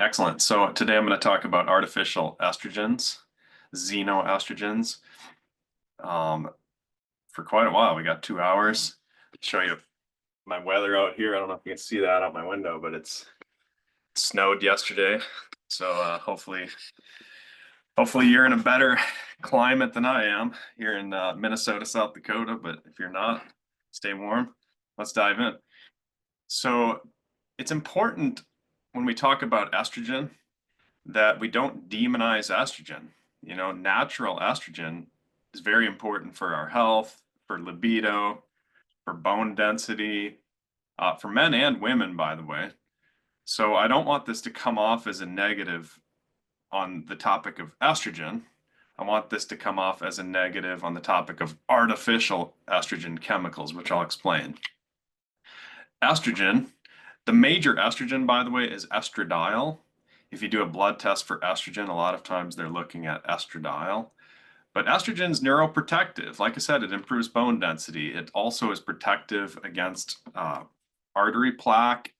Excellent. So today I'm going to talk about artificial estrogens, xenoestrogens. Um, for quite a while, we got 2 hours. Show you my weather out here. I don't know if you can see that out my window, but it snowed yesterday. So hopefully you're in a better climate than I am here in Minnesota, South Dakota. But if you're not, stay warm. Let's dive in. So it's important when we talk about estrogen that we don't demonize estrogen. Natural estrogen is very important for our health, for libido, for bone density, for men and women, by the way. So I don't want this to come off as a negative on the topic of estrogen. I want this to come off as a negative on the topic of artificial estrogen chemicals, which I'll explain. Estrogen, the major estrogen, by the way, is estradiol. If you do a blood test for estrogen, a lot of times they're looking at estradiol. But estrogen is neuroprotective. Like I said, it improves bone density. It also is protective against artery plaque.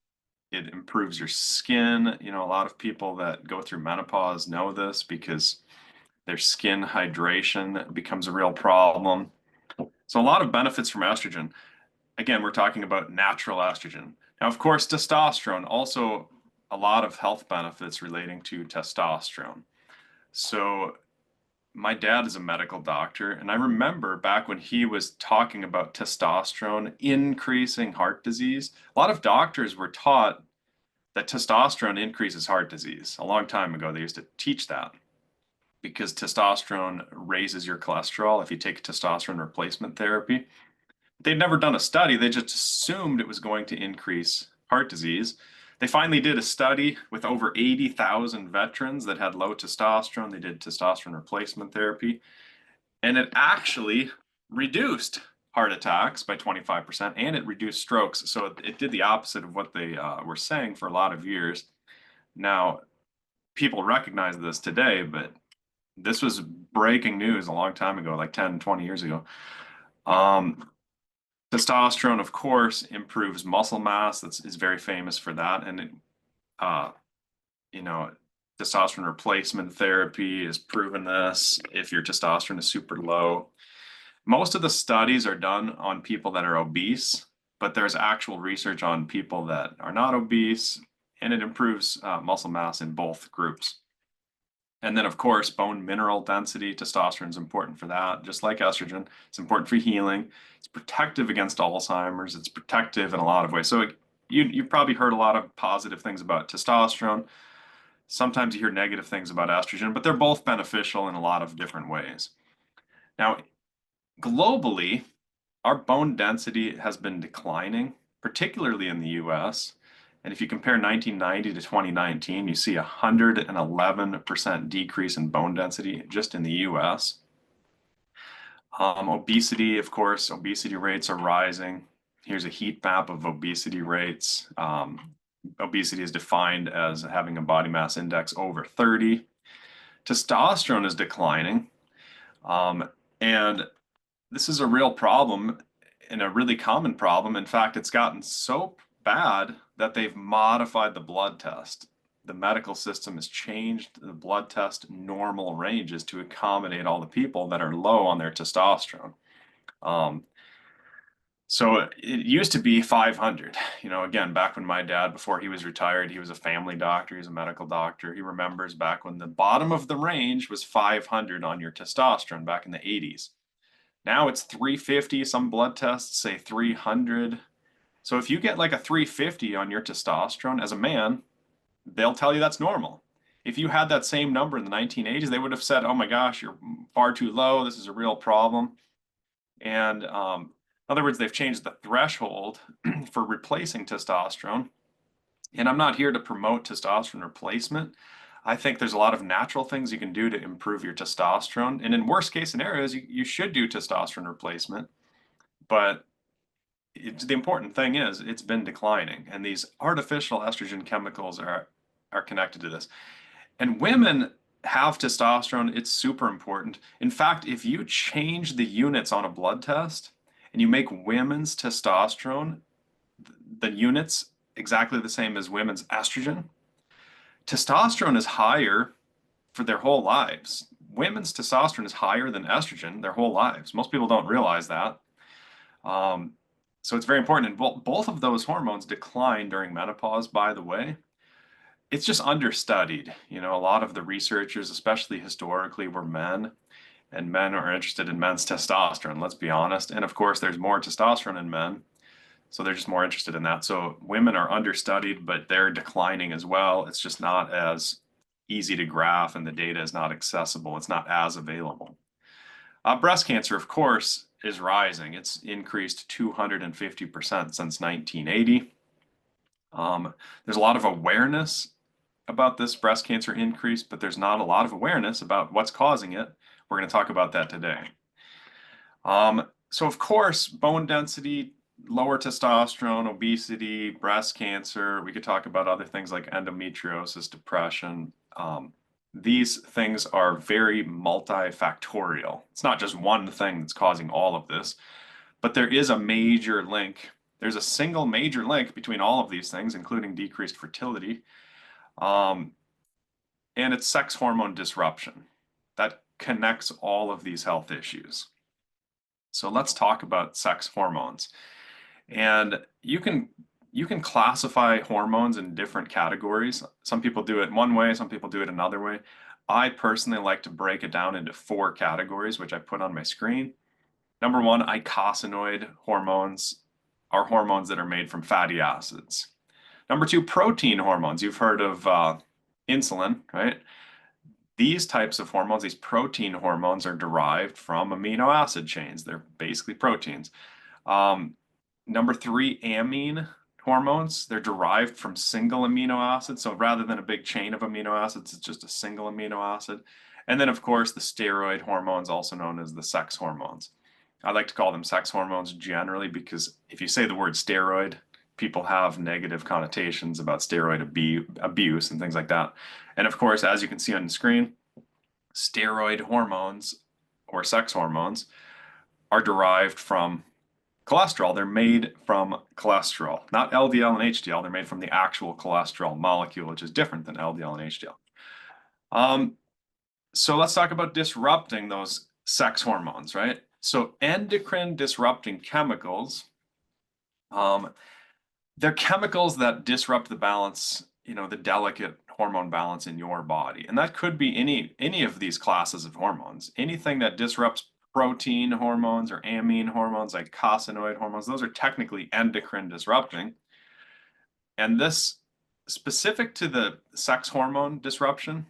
It improves your skin. A lot of people that go through menopause know this because their skin hydration becomes a real problem. So a lot of benefits from estrogen. Again, we're talking about natural estrogen. Now, of course, testosterone, also a lot of health benefits relating to testosterone. So my dad is a medical doctor, and I remember back when he was talking about testosterone increasing heart disease, a lot of doctors were taught that testosterone increases heart disease. A long time ago, they used to teach that because testosterone raises your cholesterol if you take testosterone replacement therapy. They'd never done a study. They just assumed it was going to increase heart disease. They finally did a study with over 80,000 veterans that had low testosterone. They did testosterone replacement therapy, and it actually reduced heart attacks by 25%, and it reduced strokes. So it did the opposite of what they were saying for a lot of years. Now, people recognize this today, but this was breaking news a long time ago, like 10, 20 years ago. Testosterone, of course, improves muscle mass. Is very famous for that. And testosterone replacement therapy has proven this if your testosterone is super low. Most of the studies are done on people that are obese, but there's actual research on people that are not obese, and it improves muscle mass in both groups. And then, of course, bone mineral density. Testosterone is important for that, just like estrogen. It's important for healing. It's protective against Alzheimer's. It's protective in a lot of ways. So you've probably heard a lot of positive things about testosterone. Sometimes you hear negative things about estrogen, but they're both beneficial in a lot of different ways. Now, globally, our bone density has been declining, particularly in the US. And if you compare 1990 to 2019, you see a 111% decrease in bone density just in the US. Obesity, of course, obesity rates are rising. Here's a heat map of obesity rates. Obesity is defined as having a body mass index over 30. Testosterone is declining. And this is a real problem and a really common problem. In fact, it's gotten so bad that they've modified the blood test. The medical system has changed the blood test normal ranges to accommodate all the people that are low on their testosterone. So it used to be 500. Again, back when my dad, before he was retired, he was a family doctor, he was a medical doctor. He remembers back when the bottom of the range was 500 on your testosterone back in the 80s. Now it's 350. Some blood tests say 300. So if you get like a 350 on your testosterone as a man, they'll tell you that's normal. If you had that same number in the 1980s, they would have said, oh my gosh, you're far too low. This is a real problem. And in other words, they've changed the threshold for replacing testosterone. And I'm not here to promote testosterone replacement. I think there's a lot of natural things you can do to improve your testosterone. And in worst case scenarios, you should do testosterone replacement. But the important thing is it's been declining. And these artificial estrogen chemicals are connected to this. And women have testosterone. It's super important. In fact, if you change the units on a blood test and you make women's testosterone, the units exactly the same as women's estrogen, Testosterone is higher for their whole lives. Women's testosterone is higher than estrogen their whole lives. Most people don't realize that. Um, so it's very important. And both of those hormones decline during menopause, by the way. It's just understudied. You know, a lot of the researchers, especially historically, were men, and men are interested in men's testosterone, let's be honest. And of course, there's more testosterone in men, so they're just more interested in that. So women are understudied, but they're declining as well. It's just not as easy to graph, and the data is not accessible. It's not as available. Breast cancer, of course, is rising. It's increased 250% since 1980. There's a lot of awareness about this breast cancer increase, but there's not a lot of awareness about what's causing it. We're going to talk about that today. So of course, bone density, lower testosterone, obesity, breast cancer. We could talk about other things like endometriosis, depression. These things are very multifactorial. It's not just one thing that's causing all of this, but there is a major link. There's a single major link between all of these things, including decreased fertility, and it's sex hormone disruption that connects all of these health issues. So let's talk about sex hormones. And you can classify hormones in different categories. Some people do it one way, some people do it another way. I personally like to break it down into 4 categories, which I put on my screen. Number 1, eicosanoid hormones are hormones that are made from fatty acids. Number 2, protein hormones. You've heard of insulin, right? These types of hormones, these protein hormones, are derived from amino acid chains. They're basically proteins. Number 3, amine hormones. They're derived from single amino acids. So rather than a big chain of amino acids, it's just a single amino acid. And then, of course, the steroid hormones, also known as the sex hormones. I like to call them sex hormones generally because if you say the word steroid, people have negative connotations about steroid abuse and things like that. And of course, as you can see on the screen, steroid hormones or sex hormones are derived from cholesterol. They're made from cholesterol, not LDL and HDL. They're made from the actual cholesterol molecule, which is different than LDL and HDL. So let's talk about disrupting those sex hormones, right? So endocrine disrupting chemicals, they're chemicals that disrupt the balance, you know, the delicate hormone balance in your body. And that could be any of these classes of hormones. Anything that disrupts protein hormones or amine hormones like eicosanoid hormones, those are technically endocrine disrupting. And this, specific to the sex hormone disruption,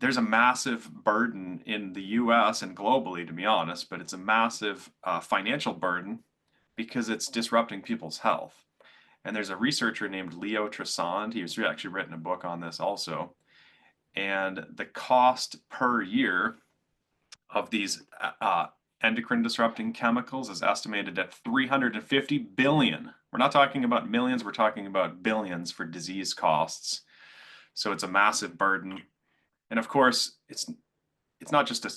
there's a massive burden in the US and globally, to be honest, but it's a massive financial burden because it's disrupting people's health. And there's a researcher named Leo Tresand. He's actually written a book on this also. And the cost per year of these endocrine disrupting chemicals is estimated at 350 billion. We're not talking about millions, we're talking about billions for disease costs. So it's a massive burden. And of course, it's not just a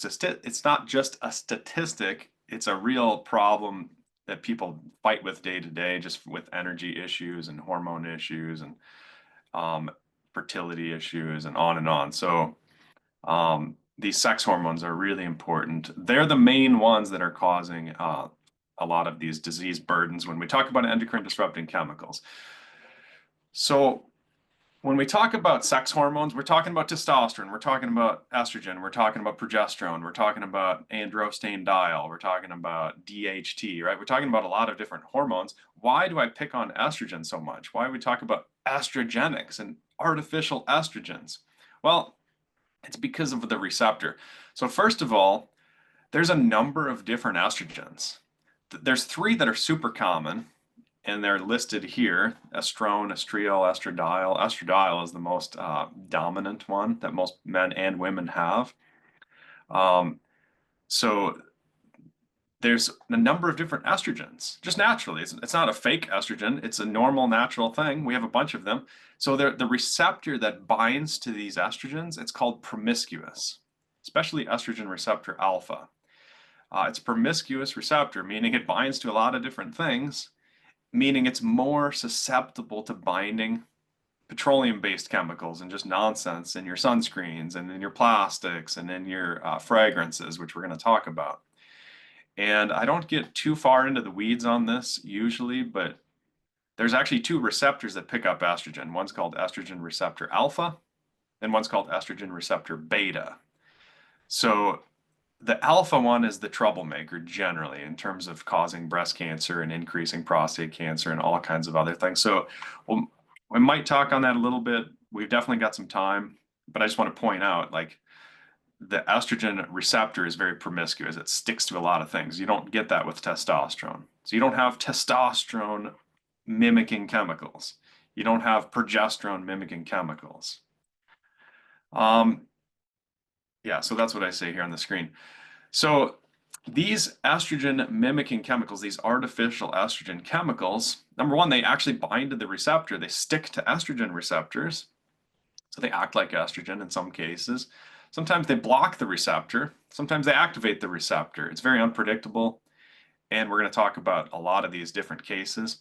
statistic, it's a real problem that people fight with day to day, just with energy issues and hormone issues and fertility issues and on and on. So these sex hormones are really important. They're the main ones that are causing a lot of these disease burdens when we talk about endocrine disrupting chemicals. So when we talk about sex hormones, we're talking about testosterone, we're talking about estrogen, we're talking about progesterone, we're talking about androstenediol, we're talking about DHT, right? We're talking about a lot of different hormones. Why do I pick on estrogen so much? Why do we talk about estrogenics and artificial estrogens? Well, it's because of the receptor. So first of all, there's a number of different estrogens. There's 3 that are super common, and they're listed here: estrone, estriol, estradiol. Estradiol is the most dominant one that most men and women have. So there's a number of different estrogens, just naturally. It's not a fake estrogen. It's a normal, natural thing. We have a bunch of them. So the receptor that binds to these estrogens, it's called promiscuous, especially estrogen receptor alpha. It's a promiscuous receptor, meaning it binds to a lot of different things, meaning it's more susceptible to binding petroleum-based chemicals and just nonsense in your sunscreens and in your plastics and in your fragrances, which we're going to talk about. And I don't get too far into the weeds on this usually, but there's actually two receptors that pick up estrogen. One's called estrogen receptor alpha, and one's called estrogen receptor beta. So the alpha one is the troublemaker generally in terms of causing breast cancer and increasing prostate cancer and all kinds of other things. So we might talk on that a little bit. We've definitely got some time, but I just want to point out, like, the estrogen receptor is very promiscuous. It sticks to a lot of things. You don't get that with testosterone. So you don't have testosterone mimicking chemicals. You don't have progesterone mimicking chemicals. Yeah, so that's what I say here on the screen. So these estrogen mimicking chemicals, these artificial estrogen chemicals, number one, they actually bind to the receptor. They stick to estrogen receptors. So they act like estrogen in some cases. Sometimes they block the receptor. Sometimes they activate the receptor. It's very unpredictable. And we're going to talk about a lot of these different cases.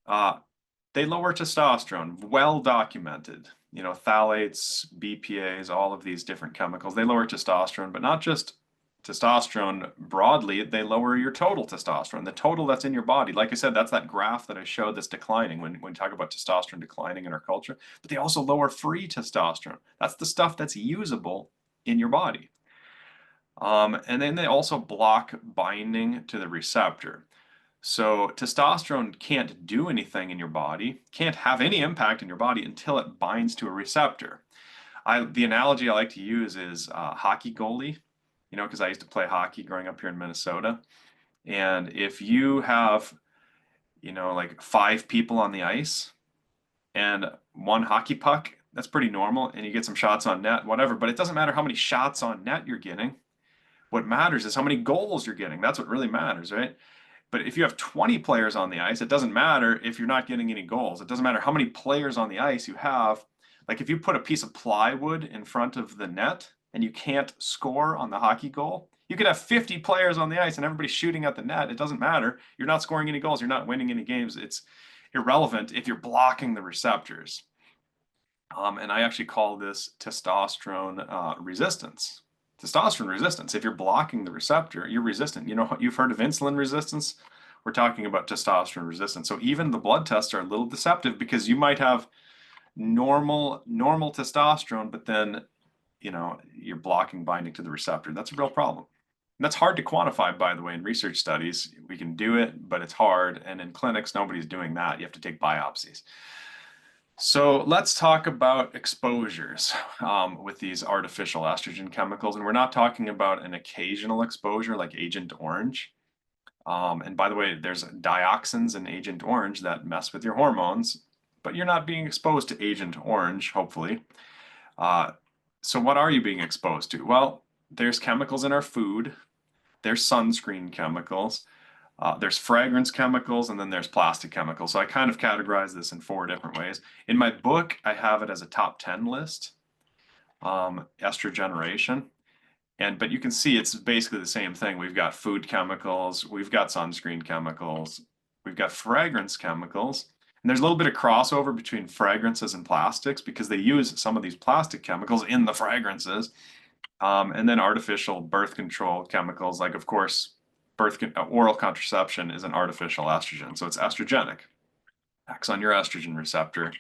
They lower testosterone, well documented. You know, phthalates, BPAs, all of these different chemicals, they lower testosterone, but not just testosterone broadly, they lower your total testosterone, the total that's in your body. Like I said, that's that graph that I showed that's declining when we talk about testosterone declining in our culture. But they also lower free testosterone. That's the stuff that's usable in your body. And then they also block binding to the receptor. So testosterone can't do anything in your body, can't have any impact in your body until it binds to a receptor. The analogy I like to use is hockey goalie, you know, because I used to play hockey growing up here in Minnesota. And if you have, you know, like 5 people on the ice and one hockey puck, that's pretty normal. And you get some shots on net, whatever. But it doesn't matter how many shots on net you're getting. What matters is how many goals you're getting. That's what really matters, right? But if you have 20 players on the ice, it doesn't matter if you're not getting any goals. It doesn't matter how many players on the ice you have. Like if you put a piece of plywood in front of the net and you can't score on the hockey goal, you could have 50 players on the ice and everybody's shooting at the net. It doesn't matter. You're not scoring any goals. You're not winning any games. It's irrelevant if you're blocking the receptors. And I actually call this testosterone resistance. Testosterone resistance. If you're blocking the receptor, you're resistant. You know, you've heard of insulin resistance. We're talking about testosterone resistance. So even the blood tests are a little deceptive because you might have normal testosterone, but then, you know, you're blocking binding to the receptor. That's a real problem. And that's hard to quantify, by the way, in research studies. We can do it, but it's hard. And in clinics, nobody's doing that. You have to take biopsies. So let's talk about exposures with these artificial estrogen chemicals. And we're not talking about an occasional exposure like Agent Orange. And by the way, there's dioxins in Agent Orange that mess with your hormones, but you're not being exposed to Agent Orange, hopefully. So what are you being exposed to? Well, there's chemicals in our food. There's sunscreen chemicals. There's fragrance chemicals, and then there's plastic chemicals. So I kind of categorize this in 4 different ways. In my book, I have it as a top 10 list, Estrogeneration. But you can see it's basically the same thing. We've got food chemicals, we've got sunscreen chemicals, we've got fragrance chemicals. And there's a little bit of crossover between fragrances and plastics because they use some of these plastic chemicals in the fragrances. And then artificial birth control chemicals, like, of course, oral contraception is an artificial estrogen, so it's estrogenic. Acts on your estrogen receptor.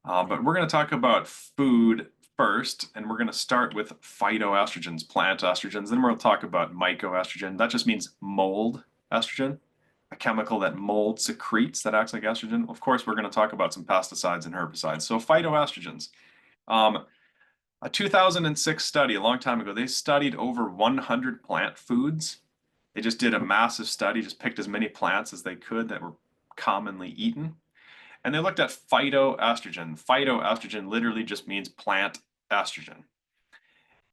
But we're going to talk about food first, and we're going to start with phytoestrogens, plant estrogens. Then we'll talk about mycoestrogen. That just means mold estrogen, a chemical that mold secretes that acts like estrogen. Of course, we're going to talk about some pesticides and herbicides. So phytoestrogens. A 2006 study, a long time ago, they studied over 100 plant foods. They just did a massive study, just picked as many plants as they could that were commonly eaten. And they looked at phytoestrogen. Phytoestrogen literally just means plant estrogen.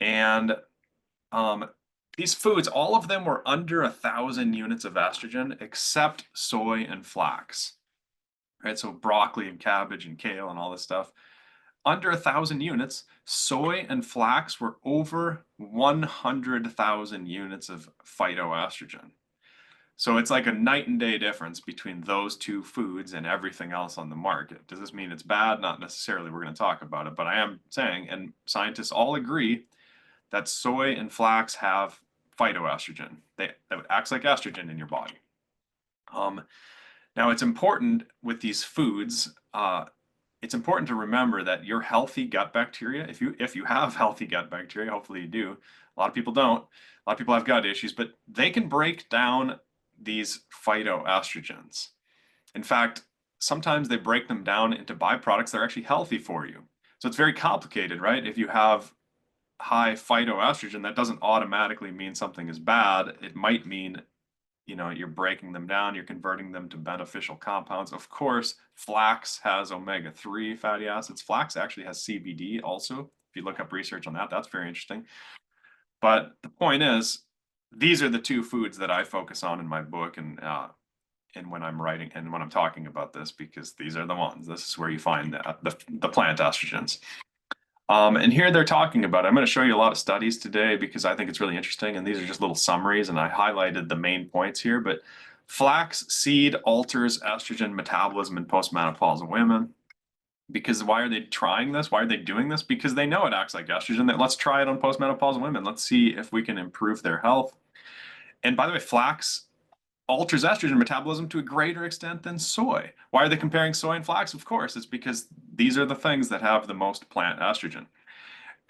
And these foods, all of them were under 1,000 units of estrogen, except soy and flax. Right, so broccoli and cabbage and kale and all this stuff. Under 1,000 units, soy and flax were over 100,000 units of phytoestrogen. So it's like a night and day difference between those two foods and everything else on the market. Does this mean it's bad? Not necessarily. We're going to talk about it, but I am saying, and scientists all agree, that soy and flax have phytoestrogen. That acts like estrogen in your body. Now it's important with these foods. It's important to remember that your healthy gut bacteria, if you have healthy gut bacteria, hopefully you do. A lot of people don't. A lot of people have gut issues, but they can break down these phytoestrogens. In fact, sometimes they break them down into byproducts that are actually healthy for you. So it's very complicated, right? If you have high phytoestrogen, that doesn't automatically mean something is bad. It might mean, you're breaking them down, you're converting them to beneficial compounds. Of course, flax has omega-3 fatty acids. Flax actually has CBD also. If you look up research on that, that's very interesting. But the point is, these are the two foods that I focus on in my book and when I'm writing and when I'm talking about this, because these are the ones. This is where you find the plant estrogens. And here they're talking about, I'm going to show you a lot of studies today because I think it's really interesting. And these are just little summaries, and I highlighted the main points here. But flax seed alters estrogen metabolism in postmenopausal women. Because why are they trying this? Why are they doing this? Because they know it acts like estrogen. That let's try it on postmenopausal women. Let's see if we can improve their health. And by the way, flax alters estrogen metabolism to a greater extent than soy. Why are they comparing soy and flax? Of course, it's because these are the things that have the most plant estrogen.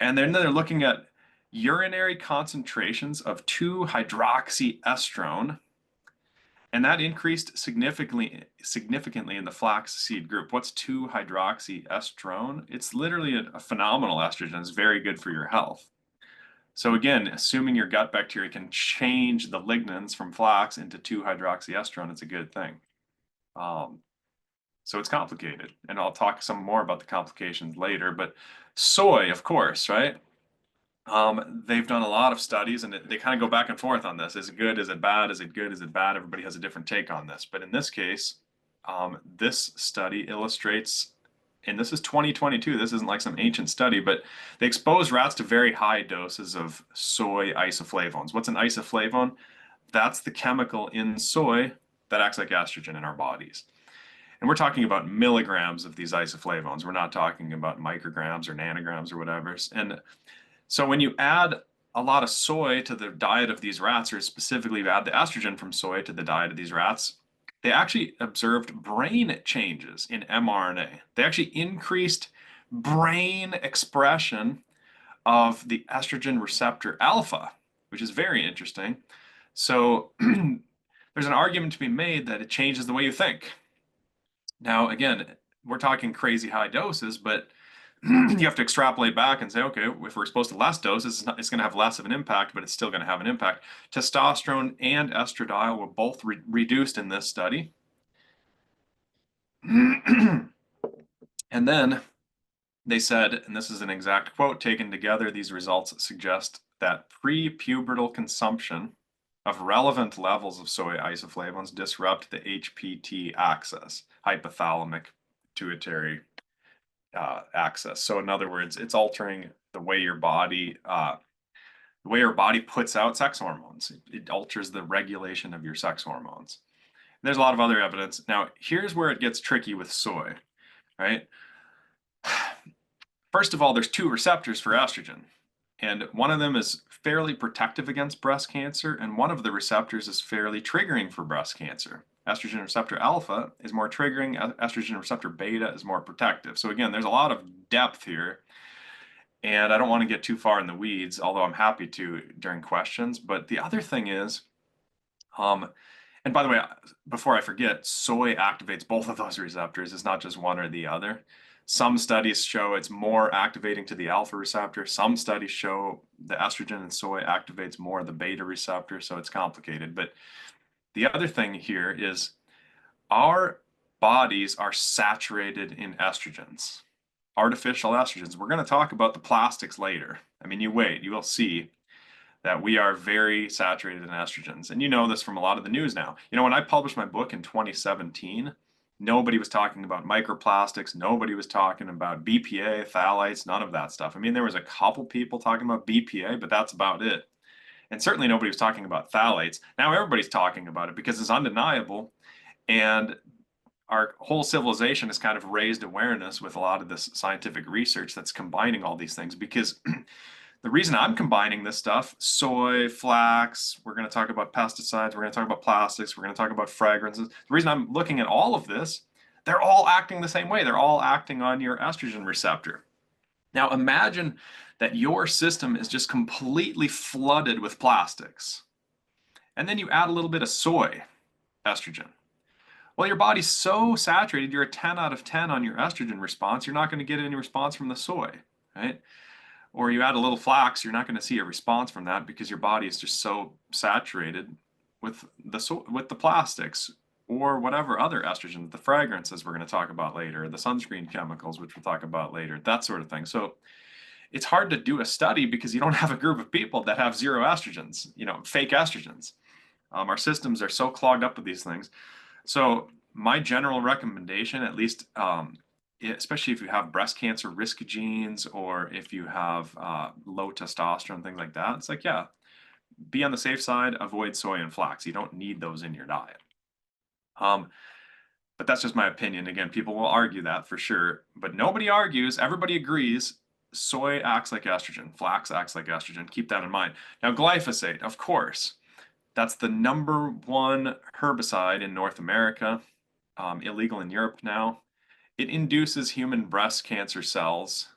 And then they're looking at urinary concentrations of 2-hydroxyestrone, and that increased significantly in the flax seed group. What's 2-hydroxyestrone? It's literally a phenomenal estrogen. It's very good for your health. So again, assuming your gut bacteria can change the lignans from flax into 2-hydroxyestrone, it's a good thing. So it's complicated, and I'll talk some more about the complications later. But soy, of course, right? They've done a lot of studies, and they kind of go back and forth on this. Is it good? Is it bad? Is it good? Is it bad? Everybody has a different take on this. But in this case, this study illustrates, and this is 2022, this isn't like some ancient study, but they exposed rats to very high doses of soy isoflavones. What's an isoflavone? That's the chemical in soy that acts like estrogen in our bodies. And we're talking about milligrams of these isoflavones. We're not talking about micrograms or nanograms or whatever. And so when you add a lot of soy to the diet of these rats, or specifically you add the estrogen from soy to the diet of these rats, they actually observed brain changes in mRNA. They actually increased brain expression of the estrogen receptor alpha, which is very interesting. So there's an argument to be made that it changes the way you think. Now, again, we're talking crazy high doses, but you have to extrapolate back and say, okay, if we're exposed to less doses, it's going to have less of an impact, but it's still going to have an impact. Testosterone and estradiol were both reduced in this study. And then they said, and this is an exact quote taken together, these results suggest that pre-pubertal consumption of relevant levels of soy isoflavones disrupt the HPT axis, hypothalamic pituitary axis. So in other words, it's altering the way your body puts out sex hormones. It alters the regulation of your sex hormones. There's a lot of other evidence. Now, here's where it gets tricky with soy, right? First of all, there's 2 receptors for estrogen, and one of them is fairly protective against breast cancer, and one of the receptors is fairly triggering for breast cancer. Estrogen receptor alpha is more triggering, estrogen receptor beta is more protective. So again, there's a lot of depth here, and I don't want to get too far in the weeds, although I'm happy to during questions. But the other thing is, and by the way, before I forget, soy activates both of those receptors. It's not just one or the other. Some studies show it's more activating to the alpha receptor. Some studies show the estrogen in soy activates more the beta receptor, so it's complicated. But the other thing here is our bodies are saturated in estrogens, artificial estrogens. We're going to talk about the plastics later. I mean, you will see that we are very saturated in estrogens. And you know this from a lot of the news now. When I published my book in 2017, nobody was talking about microplastics. Nobody was talking about BPA, phthalates, none of that stuff. I mean, there was a couple people talking about BPA, but that's about it. And certainly nobody was talking about phthalates. Now everybody's talking about it because it's undeniable. And our whole civilization has kind of raised awareness with a lot of this scientific research that's combining all these things. Because the reason I'm combining this stuff, soy, flax, we're going to talk about pesticides, we're going to talk about plastics, we're going to talk about fragrances. The reason I'm looking at all of this, they're all acting the same way. They're all acting on your estrogen receptor. Now imagine that your system is just completely flooded with plastics. And then you add a little bit of soy estrogen. Well, your body's so saturated, you're a 10 out of 10 on your estrogen response. You're not going to get any response from the soy, right? Or you add a little flax, you're not going to see a response from that because your body is just so saturated with the plastics or whatever other estrogens, the fragrances we're going to talk about later, the sunscreen chemicals, which we'll talk about later, that sort of thing. So it's hard to do a study because you don't have a group of people that have zero estrogens, fake estrogens. Our systems are so clogged up with these things. So my general recommendation, at least, especially if you have breast cancer risk genes or if you have low testosterone, things like that, it's like, yeah, be on the safe side, avoid soy and flax. You don't need those in your diet. But that's just my opinion. Again, people will argue that for sure, but nobody argues. Everybody agrees. Soy acts like estrogen. Flax acts like estrogen. Keep that in mind. Now, glyphosate, of course, that's the #1 herbicide in North America, illegal in Europe now. It induces human breast cancer cells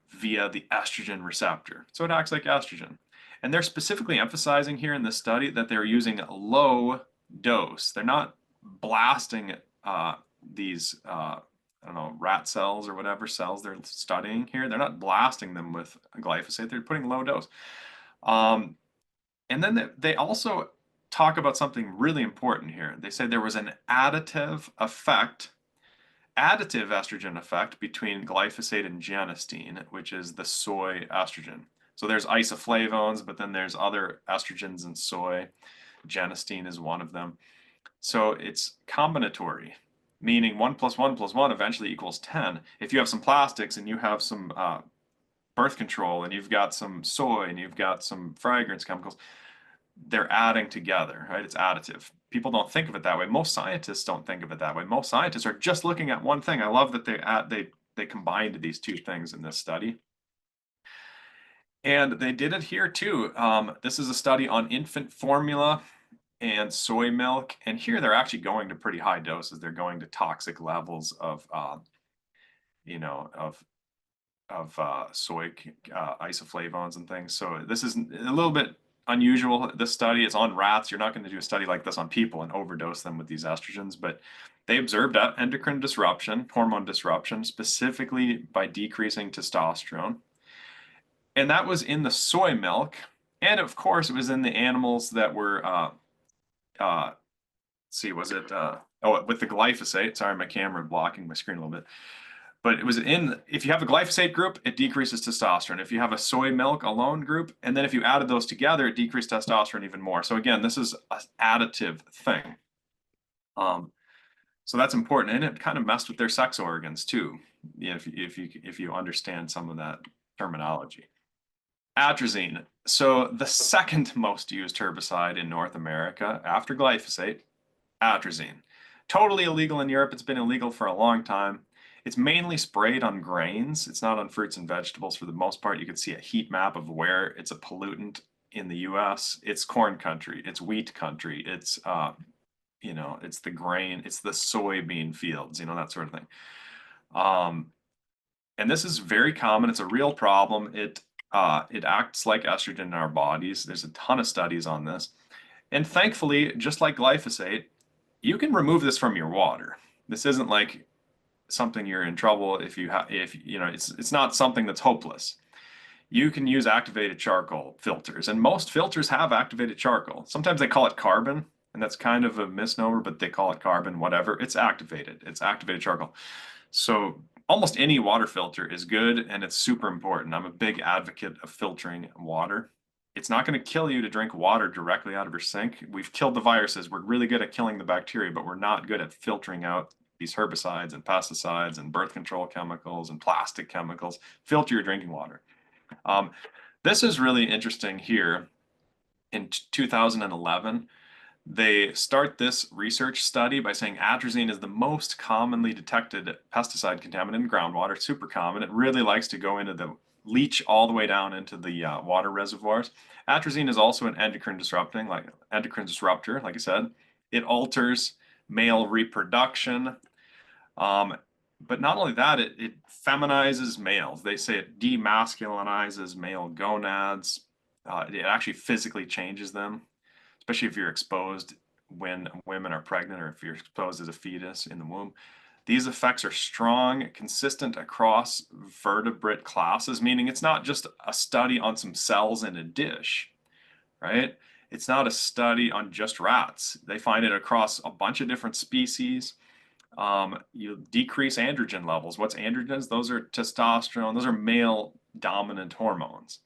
via the estrogen receptor. So it acts like estrogen. And they're specifically emphasizing here in this study that they're using a low dose. They're not blasting these, I don't know, rat cells or whatever cells they're studying here. They're not blasting them with glyphosate. They're putting low dose. And then they also talk about something really important here. They say there was an additive estrogen effect between glyphosate and genistein, which is the soy estrogen. So there's isoflavones, but then there's other estrogens in soy. Genistein is one of them. So it's combinatory, meaning 1 + 1 + 1 eventually equals 10. If you have some plastics and you have some birth control and you've got some soy and you've got some fragrance chemicals, they're adding together, right? It's additive. People don't think of it that way. Most scientists don't think of it that way. Most scientists are just looking at one thing. I love that they combined these two things in this study. And they did it here too. This is a study on infant formula and soy milk. And here they're actually going to pretty high doses. They're going to toxic levels of soy isoflavones and things. So this is a little bit unusual. This study is on rats. You're not going to do a study like this on people and overdose them with these estrogens, but they observed endocrine disruption, hormone disruption, specifically by decreasing testosterone. And that was in the soy milk. And of course, it was in the animals that were, with the glyphosate. Sorry, my camera blocking my screen a little bit. But it was if you have a glyphosate group, it decreases testosterone. If you have a soy milk alone group, and then if you added those together, it decreased testosterone even more. So again, this is an additive thing. So that's important, and it kind of messed with their sex organs too, if you understand some of that terminology. Atrazine. So the second most used herbicide in North America after glyphosate, atrazine. Totally illegal in Europe. It's been illegal for a long time. It's mainly sprayed on grains. It's not on fruits and vegetables for the most part. You can see a heat map of where it's a pollutant in the US. It's corn country. It's wheat country. It's, it's the grain. It's the soybean fields, that sort of thing. And this is very common. It's a real problem. It acts like estrogen in our bodies. There's a ton of studies on this. And thankfully, just like glyphosate, you can remove this from your water. This isn't like something you're in trouble if it's not something that's hopeless. You can use activated charcoal filters, and most filters have activated charcoal. Sometimes they call it carbon, and that's kind of a misnomer, but they call it carbon, whatever. It's activated. It's activated charcoal. So almost any water filter is good, and it's super important. I'm a big advocate of filtering water. It's not going to kill you to drink water directly out of your sink. We've killed the viruses. We're really good at killing the bacteria, but we're not good at filtering out these herbicides and pesticides and birth control chemicals and plastic chemicals. Filter your drinking water. This is really interesting here. in 2011, they start this research study by saying atrazine is the most commonly detected pesticide contaminant in groundwater, super common. It really likes to go into the leach all the way down into the water reservoirs. Atrazine is also an endocrine disruptor, like I said. It alters male reproduction. Um, but not only that, it feminizes males. They say it demasculinizes male gonads. It actually physically changes them, especially if you're exposed when women are pregnant or if you're exposed as a fetus in the womb. These effects are strong, consistent across vertebrate classes, meaning it's not just a study on some cells in a dish, right? It's not a study on just rats. They find it across a bunch of different species. You decrease androgen levels. What's androgens? Those are testosterone. Those are male dominant hormones.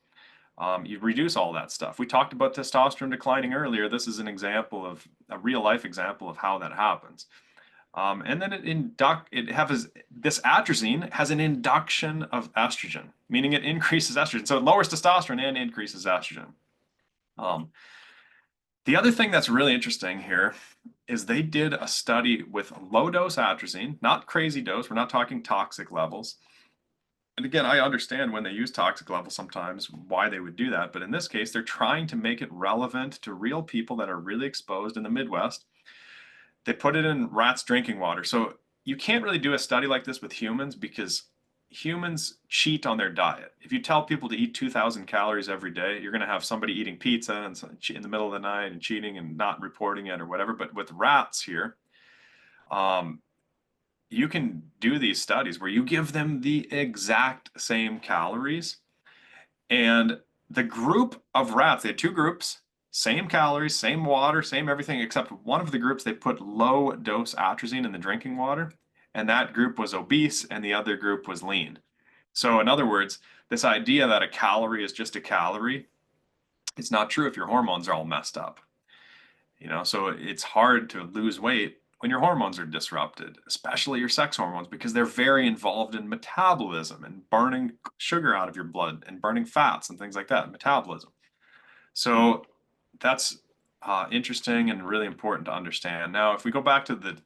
You reduce all that stuff. We talked about testosterone declining earlier. This is an example of a real life example of how that happens. And then this atrazine has an induction of estrogen, meaning it increases estrogen. So it lowers testosterone and increases estrogen. The other thing that's really interesting here is they did a study with low dose atrazine, not crazy dose. We're not talking toxic levels. And again, I understand when they use toxic levels sometimes why they would do that. But in this case, they're trying to make it relevant to real people that are really exposed in the Midwest. They put it in rats drinking water. So you can't really do a study like this with humans because humans cheat on their diet. If you tell people to eat 2,000 calories every day, you're going to have somebody eating pizza and in the middle of the night and cheating and not reporting it or whatever. But with rats here, you can do these studies where you give them the exact same calories. And the group of rats, they had two groups, same calories, same water, same everything, except one of the groups, they put low dose atrazine in the drinking water. And that group was obese and the other group was lean. So, in other words, this idea that a calorie is just a calorie, it's not true if your hormones are all messed up. So it's hard to lose weight when your hormones are disrupted, especially your sex hormones, because they're very involved in metabolism and burning sugar out of your blood and burning fats and things like that, metabolism. So that's interesting and really important to understand. Now, if we go back to the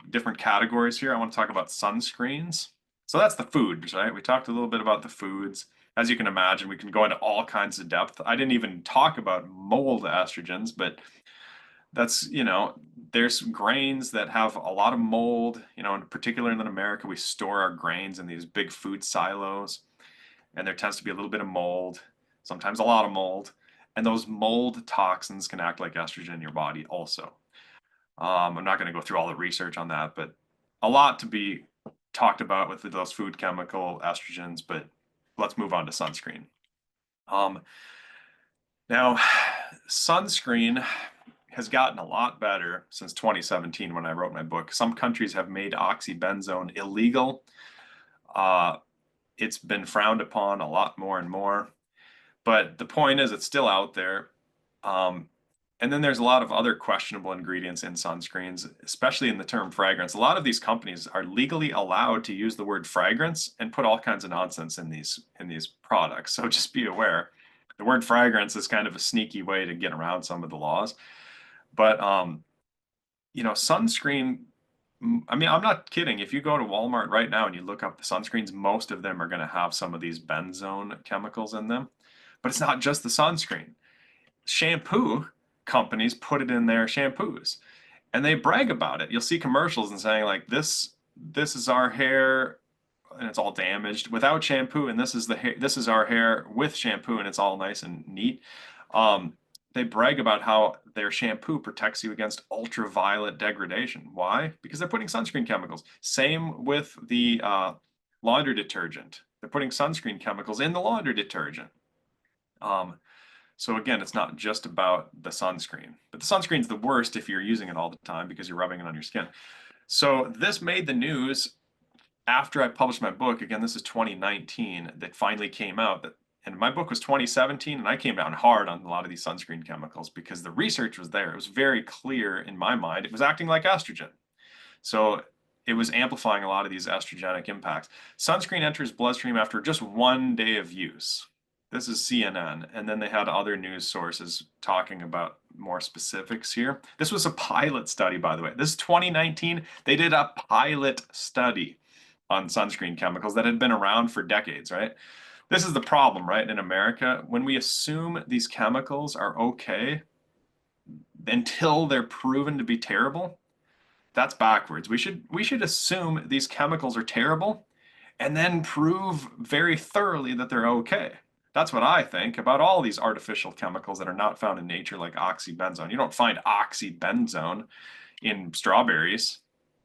different categories here, I want to talk about sunscreens. So that's the foods, right? We talked a little bit about the foods. As you can imagine, we can go into all kinds of depth. I didn't even talk about mold estrogens, but that's, there's grains that have a lot of mold, in particular in America, we store our grains in these big food silos, and there tends to be a little bit of mold, sometimes a lot of mold, and those mold toxins can act like estrogen in your body also. I'm not going to go through all the research on that, but a lot to be talked about with those food chemical estrogens, but let's move on to sunscreen. Now, sunscreen has gotten a lot better since 2017 when I wrote my book. Some countries have made oxybenzone illegal. It's been frowned upon a lot more and more. But the point is, it's still out there. And then there's a lot of other questionable ingredients in sunscreens, especially in the term fragrance. A lot of these companies are legally allowed to use the word fragrance and put all kinds of nonsense in these products. So just be aware. The word fragrance is kind of a sneaky way to get around some of the laws. But sunscreen, I mean, I'm not kidding. If you go to Walmart right now and you look up the sunscreens, most of them are going to have some of these benzone chemicals in them. But it's not just the sunscreen. Shampoo companies put it in their shampoos and they brag about it. You'll see commercials and saying like this is our hair and it's all damaged without shampoo, and this is our hair with shampoo and it's all nice and neat. They brag about how their shampoo protects you against ultraviolet degradation. Why? Because they're putting sunscreen chemicals. Same with the laundry detergent. They're putting sunscreen chemicals in the laundry detergent. So again, it's not just about the sunscreen, but the sunscreen's the worst if you're using it all the time because you're rubbing it on your skin. So this made the news after I published my book. Again, this is 2019 that finally came out. And my book was 2017, and I came down hard on a lot of these sunscreen chemicals because the research was there. It was very clear in my mind. It was acting like estrogen. So it was amplifying a lot of these estrogenic impacts. Sunscreen enters bloodstream after just 1 day of use. This is CNN, and then they had other news sources talking about more specifics here. This was a pilot study, by the way. This is 2019. They did a pilot study on sunscreen chemicals that had been around for decades, right? This is the problem, right? In America, when we assume these chemicals are okay until they're proven to be terrible, that's backwards. We should assume these chemicals are terrible and then prove very thoroughly that they're okay. That's what I think about all these artificial chemicals that are not found in nature, like oxybenzone. You don't find oxybenzone in strawberries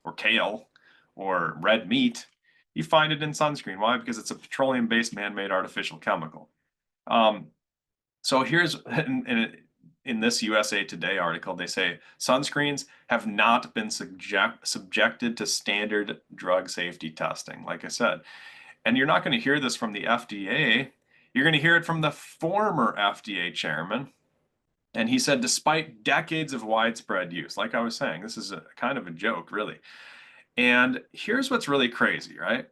or kale or red meat. You find it in sunscreen. Why? Because it's a petroleum-based man-made artificial chemical. Um, so here's in this USA Today article, they say sunscreens have not been subjected to standard drug safety testing, like I said. And you're not going to hear this from the FDA. You're going to hear it from the former FDA chairman. And he said, despite decades of widespread use, like I was saying, this is a kind of a joke, really. And here's what's really crazy, right?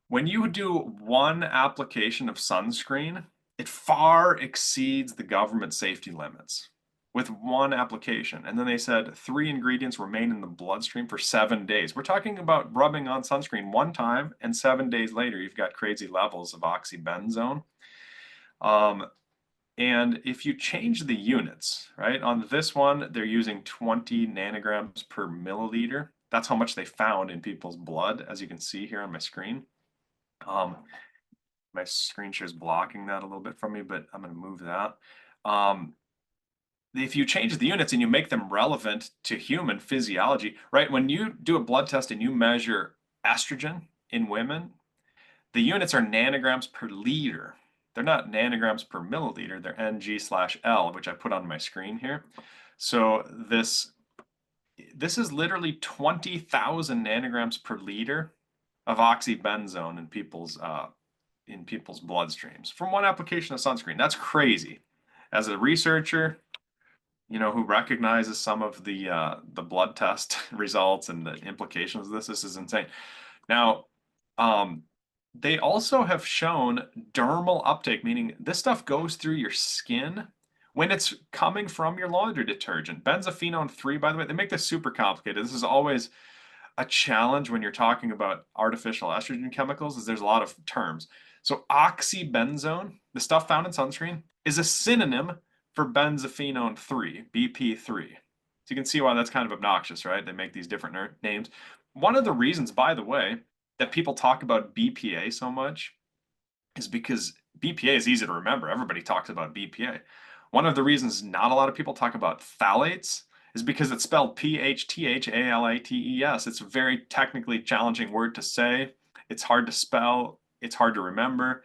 When you do one application of sunscreen, it far exceeds the government safety limits with one application. And then they said 3 ingredients remain in the bloodstream for 7 days. We're talking about rubbing on sunscreen one time, and 7 days later, you've got crazy levels of oxybenzone. And if you change the units, right, on this one, they're using 20 nanograms per milliliter. That's how much they found in people's blood, as you can see here on my screen. My screen share is blocking that a little bit from me, but I'm going to move that. If you change the units and you make them relevant to human physiology, right? When you do a blood test and you measure estrogen in women, the units are nanograms per liter. They're not nanograms per milliliter. They're Ng/L, which I put on my screen here. So this is literally 20,000 nanograms per liter of oxybenzone in people's bloodstreams from one application of sunscreen. That's crazy. As a researcher, who recognizes some of the blood test results and the implications of this is insane. Now, they also have shown dermal uptake, meaning this stuff goes through your skin when it's coming from your laundry detergent. Benzophenone 3, by the way, they make this super complicated. This is always a challenge when you're talking about artificial estrogen chemicals, is there's a lot of terms. So oxybenzone, the stuff found in sunscreen, is a synonym for benzophenone 3, BP3. So you can see why that's kind of obnoxious, right? They make these different names. One of the reasons, by the way, that people talk about BPA so much is because BPA is easy to remember. Everybody talks about BPA. One of the reasons not a lot of people talk about phthalates is because it's spelled Phthalates. It's a very technically challenging word to say. It's hard to spell. It's hard to remember.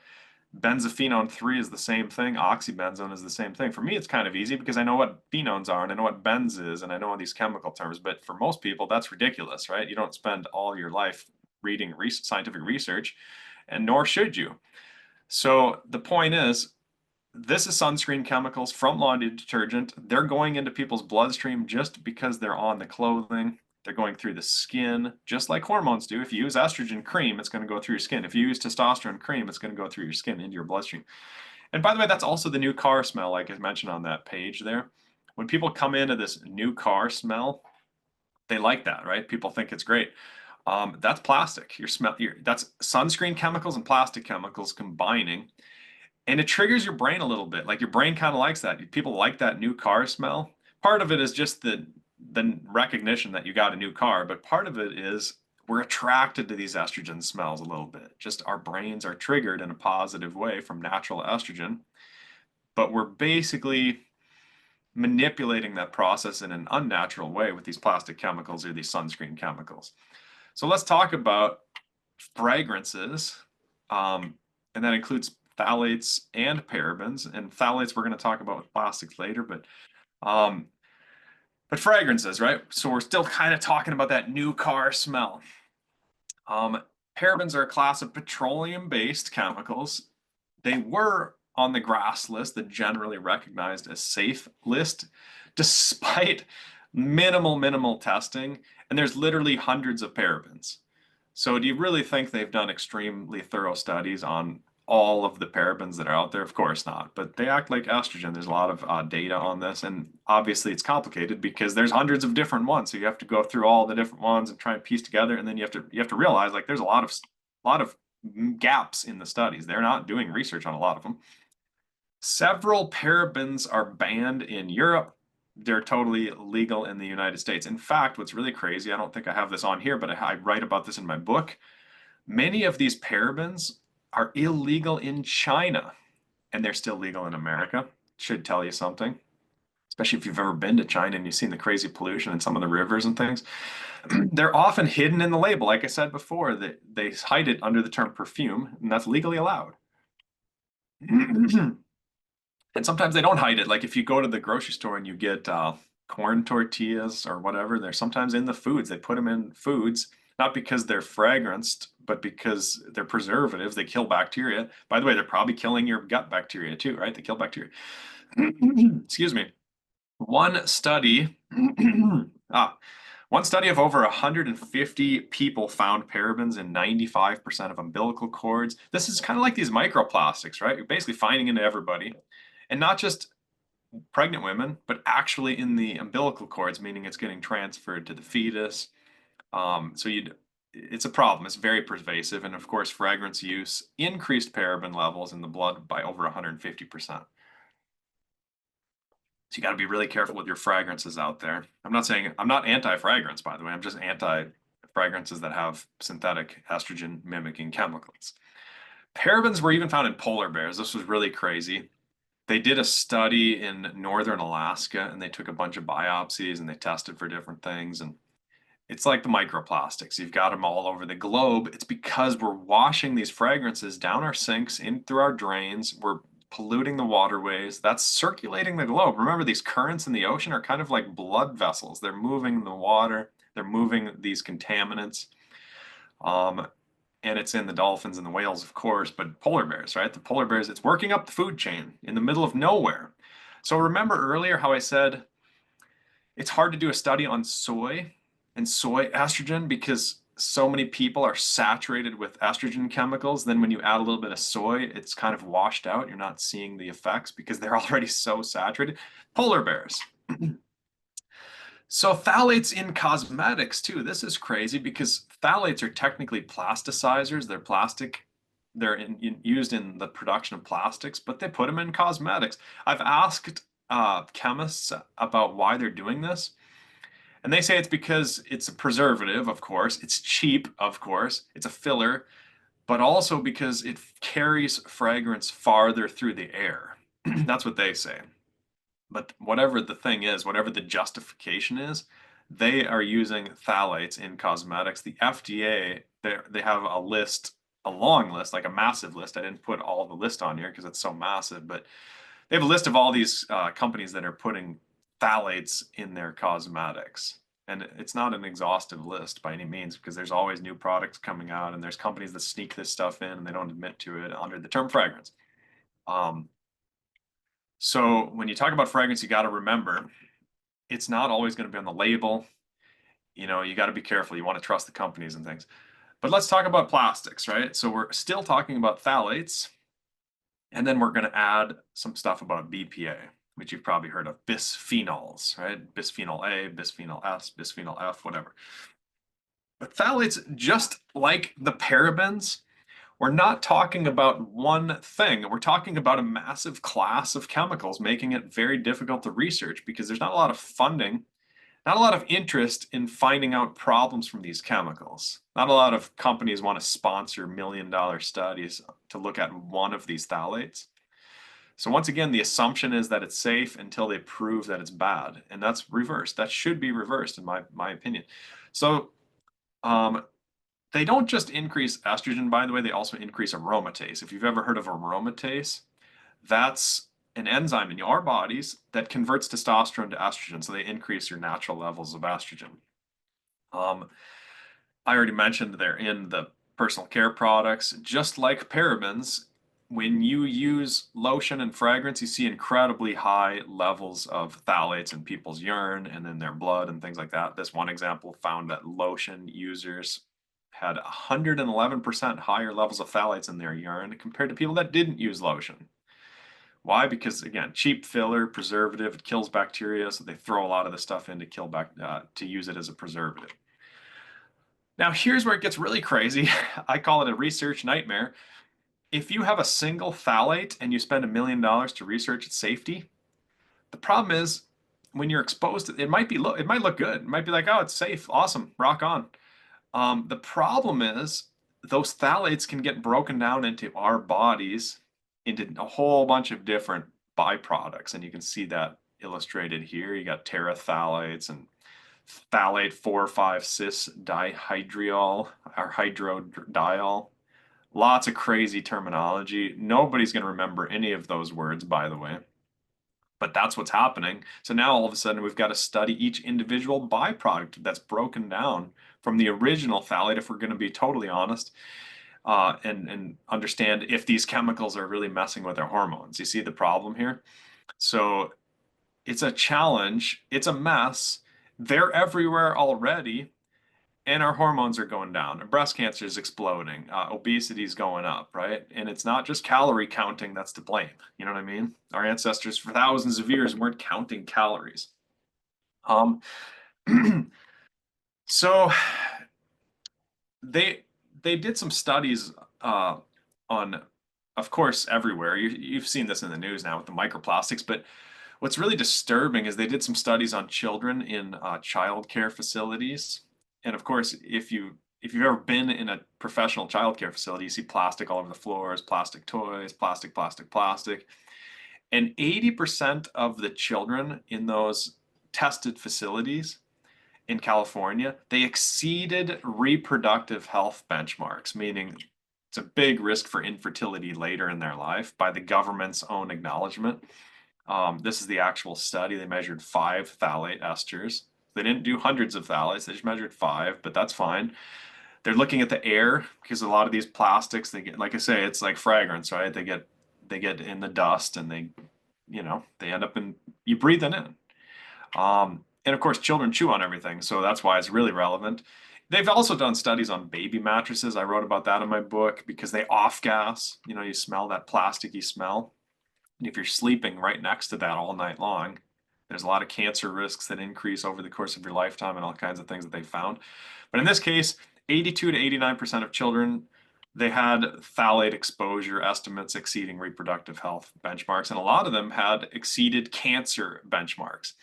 Benzophenone 3 is the same thing. Oxybenzone is the same thing. For me, it's kind of easy because I know what phenones are and I know what benz is and I know all these chemical terms. But for most people, that's ridiculous, right? You don't spend all your life reading scientific research, and nor should you. So the point is, this is sunscreen chemicals from laundry detergent. They're going into people's bloodstream just because they're on the clothing. They're going through the skin, just like hormones do. If you use estrogen cream, it's going to go through your skin. If you use testosterone cream, it's going to go through your skin into your bloodstream. And by the way, that's also the new car smell, like I mentioned on that page there. When people come into this new car smell, they like that, right? People think it's great. That's plastic. That's sunscreen chemicals and plastic chemicals combining. And it triggers your brain a little bit. Like your brain kind of likes that. People like that new car smell. Part of it is just the recognition that you got a new car, but part of it is we're attracted to these estrogen smells a little bit. Just our brains are triggered in a positive way from natural estrogen, but we're basically manipulating that process in an unnatural way with these plastic chemicals or these sunscreen chemicals. So let's talk about fragrances, and that includes phthalates and parabens. And phthalates we're going to talk about with plastics later, but fragrances, right? So we're still kind of talking about that new car smell. Parabens are a class of petroleum-based chemicals. They were on the GRAS list, the generally recognized as safe list, despite minimal testing. And there's literally hundreds of parabens. So do you really think they've done extremely thorough studies on all of the parabens that are out there? Of course not, but they act like estrogen. There's a lot of data on this, and obviously it's complicated because there's hundreds of different ones. So you have to go through all the different ones and try and piece together, and then you have to realize like there's a lot of gaps in the studies. They're not doing research on a lot of them. Several parabens are banned in Europe. They're totally legal in the United States. In fact, what's really crazy, I don't think I have this on here, but I write about this in my book. Many of these parabens are illegal in China, and they're still legal in America. Should tell you something, especially if you've ever been to China and you've seen the crazy pollution in some of the rivers and things. They're often hidden in the label. Like I said before, they hide it under the term perfume, and that's legally allowed. And sometimes they don't hide it. Like if you go to the grocery store and you get corn tortillas or whatever, they're sometimes in the foods. They put them in foods, not because they're fragranced, but because they're preservatives. They kill bacteria. By the way, they're probably killing your gut bacteria too, right? They kill bacteria. Excuse me. One study, one study of over 150 people found parabens in 95% of umbilical cords. This is kind of like these microplastics, right? You're basically finding into everybody. And not just pregnant women, but actually in the umbilical cords, meaning it's getting transferred to the fetus. It's a problem. It's very pervasive. And of course, fragrance use increased paraben levels in the blood by over 150%. So you got to be really careful with your fragrances out there. I'm not anti-fragrance, by the way. I'm just anti-fragrances that have synthetic estrogen mimicking chemicals. Parabens were even found in polar bears. This was really crazy. They did a study in northern Alaska and they took a bunch of biopsies and they tested for different things. And it's like the microplastics. You've got them all over the globe. It's because we're washing these fragrances down our sinks, in through our drains. We're polluting the waterways. That's circulating the globe. Remember, these currents in the ocean are kind of like blood vessels. They're moving the water, they're moving these contaminants. And it's in the dolphins and the whales, of course, but polar bears, right? The polar bears, it's working up the food chain in the middle of nowhere. So remember earlier how I said it's hard to do a study on soy and soy estrogen because so many people are saturated with estrogen chemicals. Then when you add a little bit of soy, it's kind of washed out. You're not seeing the effects because they're already so saturated. Polar bears. So phthalates in cosmetics too. This is crazy because phthalates are technically plasticizers. They're plastic. They're used in the production of plastics, but they put them in cosmetics. I've asked chemists about why they're doing this, and they say it's because it's a preservative, of course. It's cheap, of course. It's a filler, but also because it carries fragrance farther through the air. That's what they say. But whatever the thing is, whatever the justification is, they are using phthalates in cosmetics. The FDA, they have a list, a long list, like a massive list. I didn't put all the list on here because it's so massive, but they have a list of all these companies that are putting phthalates in their cosmetics. And it's not an exhaustive list by any means because there's always new products coming out and there's companies that sneak this stuff in and they don't admit to it under the term fragrance. So when you talk about fragrance, you got to remember it's not always going to be on the label. You got to be careful. You want to trust the companies and things. But let's talk about plastics, right? So we're still talking about phthalates, and then we're going to add some stuff about BPA, which you've probably heard of, bisphenols, right? Bisphenol A, bisphenol S, bisphenol F, whatever. But phthalates, just like the parabens, we're not talking about one thing. We're talking about a massive class of chemicals, making it very difficult to research because there's not a lot of funding, not a lot of interest in finding out problems from these chemicals. Not a lot of companies want to sponsor $1 million studies to look at one of these phthalates. So once again, the assumption is that it's safe until they prove that it's bad, and that's reversed. That should be reversed, in my opinion. So they don't just increase estrogen, by the way, they also increase aromatase. If you've ever heard of aromatase, that's an enzyme in your bodies that converts testosterone to estrogen. So they increase your natural levels of estrogen. I already mentioned they're in the personal care products. Just like parabens, when you use lotion and fragrance, you see incredibly high levels of phthalates in people's urine and in their blood and things like that. This one example found that lotion users had 111% higher levels of phthalates in their urine compared to people that didn't use lotion. Why? Because again, cheap filler, preservative, it kills bacteria, so they throw a lot of the stuff in to kill to use it as a preservative. Now, here's where it gets really crazy. I call it a research nightmare. If you have a single phthalate and you spend $1 million to research its safety, the problem is when you're exposed to it, it might look good. It might be like, oh, it's safe, awesome, rock on. The problem is those phthalates can get broken down into our bodies into a whole bunch of different byproducts, and you can see that illustrated here. You got terephthalates and phthalate 4,5-cis dihydriol or hydrodiol. Lots of crazy terminology. Nobody's going to remember any of those words, by the way. But that's what's happening. So now all of a sudden we've got to study each individual byproduct that's broken down from the original phthalate, if we're going to be totally honest, and understand if these chemicals are really messing with our hormones. You see the problem here? So it's a challenge. It's a mess. They're everywhere already. And our hormones are going down. Breast cancer is exploding. Obesity is going up, right? And it's not just calorie counting that's to blame. You know what I mean? Our ancestors for thousands of years weren't counting calories. Um, so they did some studies on, of course, everywhere. You've seen this in the news now with the microplastics, but what's really disturbing is they did some studies on children in child care facilities. And of course, if you've ever been in a professional child care facility, you see plastic all over the floors, plastic toys, plastic, plastic, plastic. And 80% of the children in those tested facilities in California, they exceeded reproductive health benchmarks, meaning it's a big risk for infertility later in their life by the government's own acknowledgement. This is the actual study. They measured 5 phthalate esters. They didn't do hundreds of phthalates. They just measured 5, but that's fine. They're looking at the air because a lot of these plastics, they get, like I say, it's like fragrance, right? They get in the dust and they end up you breathe it in. And of course, children chew on everything, so that's why it's really relevant. They've also done studies on baby mattresses. I wrote about that in my book because they off gas. You smell that plasticky smell. And if you're sleeping right next to that all night long, there's a lot of cancer risks that increase over the course of your lifetime and all kinds of things that they found. But in this case, 82 to 89% of children, they had phthalate exposure estimates exceeding reproductive health benchmarks, and a lot of them had exceeded cancer benchmarks.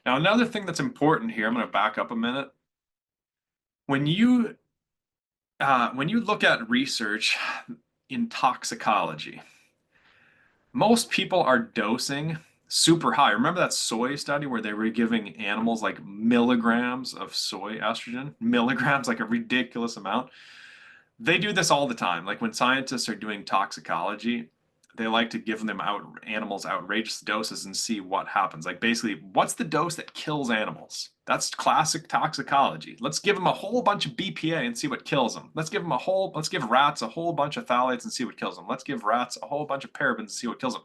Now, another thing that's important here, I'm going to back up a minute. When you look at research in toxicology, most people are dosing super high. Remember that soy study where they were giving animals like milligrams of soy estrogen? Milligrams, like a ridiculous amount. They do this all the time. Like when scientists are doing toxicology, they like to give animals outrageous doses and see what happens. Like basically, what's the dose that kills animals? That's classic toxicology. Let's give them a whole bunch of BPA and see what kills them. Let's give rats a whole bunch of phthalates and see what kills them. Let's give rats a whole bunch of parabens and see what kills them.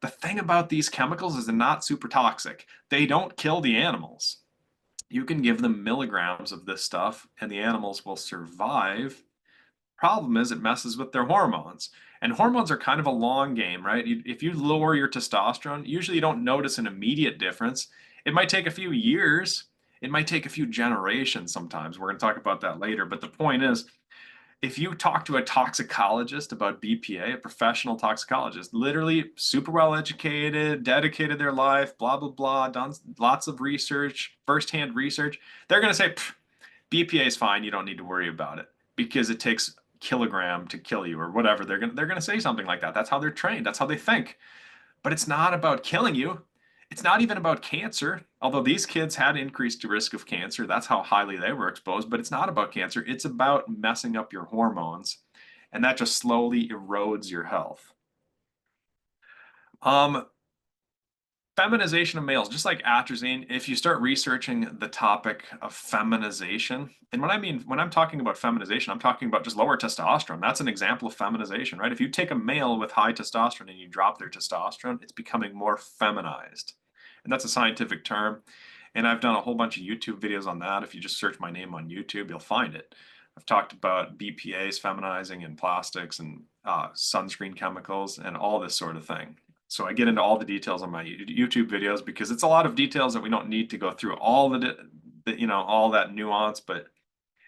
The thing about these chemicals is they're not super toxic. They don't kill the animals. You can give them milligrams of this stuff and the animals will survive. Problem is it messes with their hormones. And hormones are kind of a long game, right? If you lower your testosterone, usually you don't notice an immediate difference. It might take a few years. It might take a few generations sometimes. We're going to talk about that later. But the point is, if you talk to a toxicologist about BPA, a professional toxicologist, literally super well educated, dedicated their life, blah, blah, blah, done lots of research, firsthand research, they're going to say, BPA is fine. You don't need to worry about it because it takes kilogram to kill you or whatever. They're gonna say something like that. That's how they're trained. That's how they think. But it's not about killing you. It's not even about cancer. Although these kids had increased risk of cancer, that's how highly they were exposed. But it's not about cancer. It's about messing up your hormones, and that just slowly erodes your health. Feminization of males, just like atrazine, if you start researching the topic of feminization, and when I'm talking about feminization, I'm talking about just lower testosterone. That's an example of feminization, right? If you take a male with high testosterone and you drop their testosterone, it's becoming more feminized. And that's a scientific term. And I've done a whole bunch of YouTube videos on that. If you just search my name on YouTube, you'll find it. I've talked about BPAs feminizing in plastics and sunscreen chemicals and all this sort of thing. So I get into all the details on my YouTube videos because it's a lot of details that we don't need to go through all all that nuance, but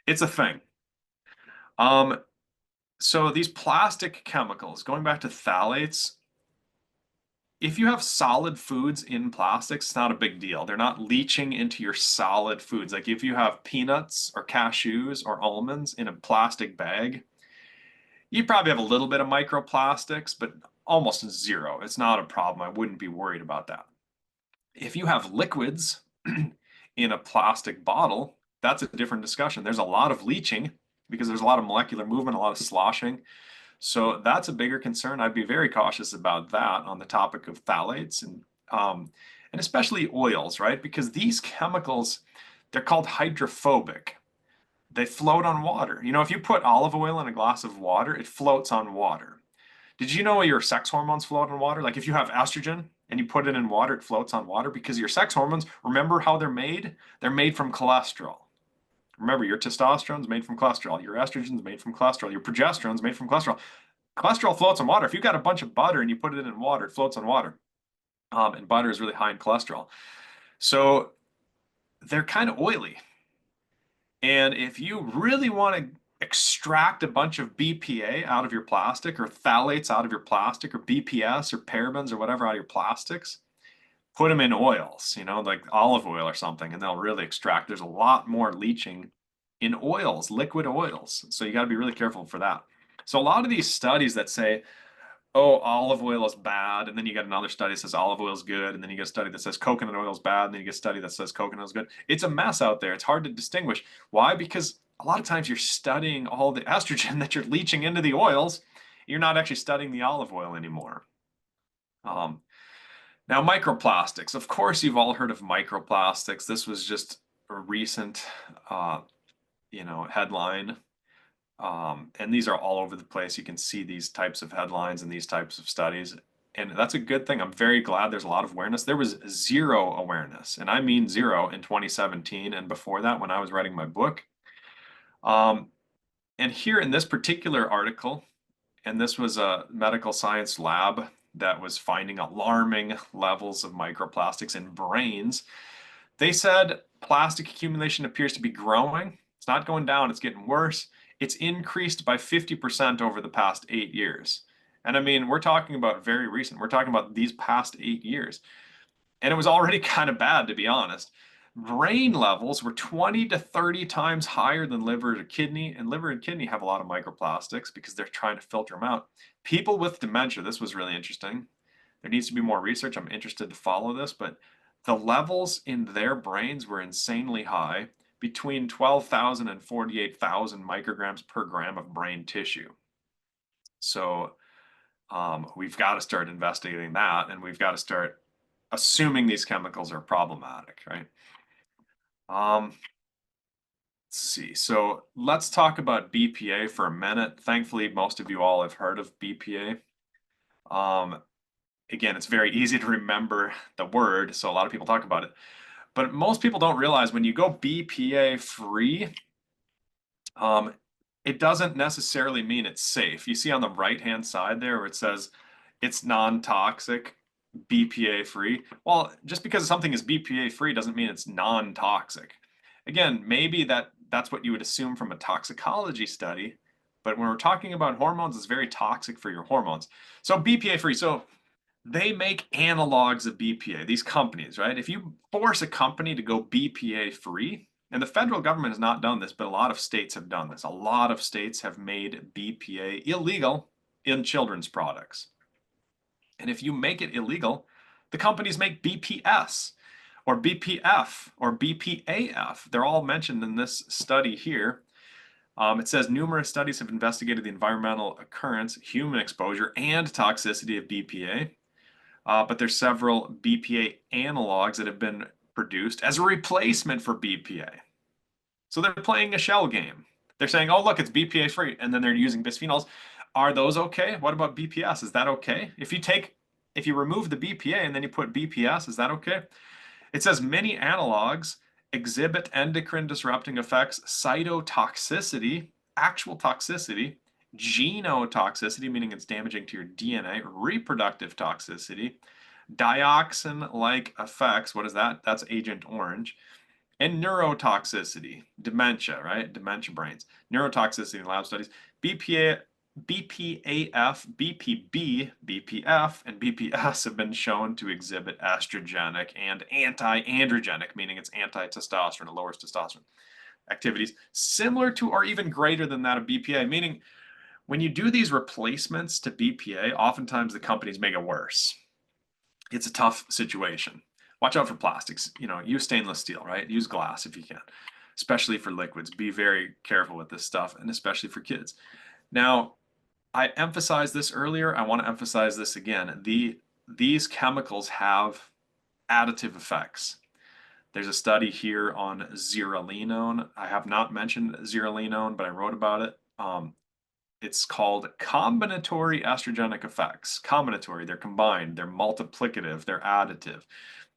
it's a thing. So these plastic chemicals, going back to phthalates, if you have solid foods in plastics, it's not a big deal. They're not leaching into your solid foods. Like if you have peanuts or cashews or almonds in a plastic bag, you probably have a little bit of microplastics, but almost zero. It's not a problem. I wouldn't be worried about that. If you have liquids in a plastic bottle, that's a different discussion. There's a lot of leaching because there's a lot of molecular movement, a lot of sloshing. So that's a bigger concern. I'd be very cautious about that on the topic of phthalates and especially oils, right? Because these chemicals, they're called hydrophobic. They float on water. You know, if you put olive oil in a glass of water, it floats on water. Did you know your sex hormones float on water? Like if you have estrogen and you put it in water, it floats on water because your sex hormones, remember how they're made? They're made from cholesterol. Remember, your testosterone is made from cholesterol. Your estrogen is made from cholesterol. Your progesterone is made from cholesterol. Cholesterol floats on water. If you've got a bunch of butter and you put it in water, it floats on water. And butter is really high in cholesterol. So they're kind of oily. And if you really want to extract a bunch of BPA out of your plastic or phthalates out of your plastic or BPS or parabens or whatever out of your plastics, put them in oils, like olive oil or something, and they'll really extract. There's a lot more leaching in oils, liquid oils. So you got to be really careful for that. So a lot of these studies that say, oh, olive oil is bad, and then you get another study that says olive oil is good, and then you get a study that says coconut oil is bad, and then you get a study that says coconut is good. It's a mess out there. It's hard to distinguish. Why? Because a lot of times you're studying all the estrogen that you're leaching into the oils. You're not actually studying the olive oil anymore. Now, microplastics. Of course, you've all heard of microplastics. This was just a recent, headline. And these are all over the place. You can see these types of headlines and these types of studies. And that's a good thing. I'm very glad there's a lot of awareness. There was zero awareness, and I mean zero in 2017 and before that when I was writing my book. And here in this particular article, and this was a medical science lab that was finding alarming levels of microplastics in brains. They said plastic accumulation appears to be growing. It's not going down, it's getting worse. It's increased by 50% over the past 8 years. And I mean, we're talking about very recent. We're talking about these past 8 years. And it was already kind of bad, to be honest. Brain levels were 20 to 30 times higher than liver or kidney, and liver and kidney have a lot of microplastics because they're trying to filter them out. People with dementia, this was really interesting. There needs to be more research. I'm interested to follow this, but the levels in their brains were insanely high, between 12,000 and 48,000 micrograms per gram of brain tissue. So we've got to start investigating that, and we've got to start assuming these chemicals are problematic, right? Let's see. So let's talk about BPA for a minute. Thankfully, most of you all have heard of BPA. Again, it's very easy to remember the word, so a lot of people talk about it. But most people don't realize when you go BPA free, it doesn't necessarily mean it's safe. You see on the right-hand side there where it says it's non-toxic, BPA free. Well, just because something is BPA free doesn't mean it's non-toxic. Again, maybe that's what you would assume from a toxicology study, but when we're talking about hormones, it's very toxic for your hormones. So BPA free. So they make analogs of BPA, these companies, right? If you force a company to go BPA free, and the federal government has not done this, but a lot of states have done this. A lot of states have made BPA illegal in children's products. And if you make it illegal, the companies make BPS or BPF or BPAF. They're all mentioned in this study here. It says numerous studies have investigated the environmental occurrence, human exposure, and toxicity of BPA. But there's several BPA analogs that have been produced as a replacement for BPA. So they're playing a shell game. They're saying, oh, look, it's BPA free, and then they're using bisphenols. Are those okay? What about BPS? Is that okay? If you remove the BPA and then you put BPS, is that okay? It says many analogs exhibit endocrine disrupting effects, cytotoxicity, actual toxicity, genotoxicity, meaning it's damaging to your DNA, reproductive toxicity, dioxin-like effects. What is that? That's Agent Orange. And neurotoxicity, dementia, right? Dementia brains. Neurotoxicity in lab studies. BPA, BPAF, BPB, BPF, and BPS have been shown to exhibit estrogenic and anti-androgenic, meaning it's anti-testosterone, it lowers testosterone activities, similar to or even greater than that of BPA, meaning when you do these replacements to BPA, oftentimes the companies make it worse. It's a tough situation. Watch out for plastics. Use stainless steel, right? Use glass if you can, especially for liquids. Be very careful with this stuff, and especially for kids. Now, I emphasized this earlier. I want to emphasize this again. These chemicals have additive effects. There's a study here on zearalenone. I have not mentioned zearalenone, but I wrote about it. It's called combinatory estrogenic effects. Combinatory, they're combined, they're multiplicative, they're additive.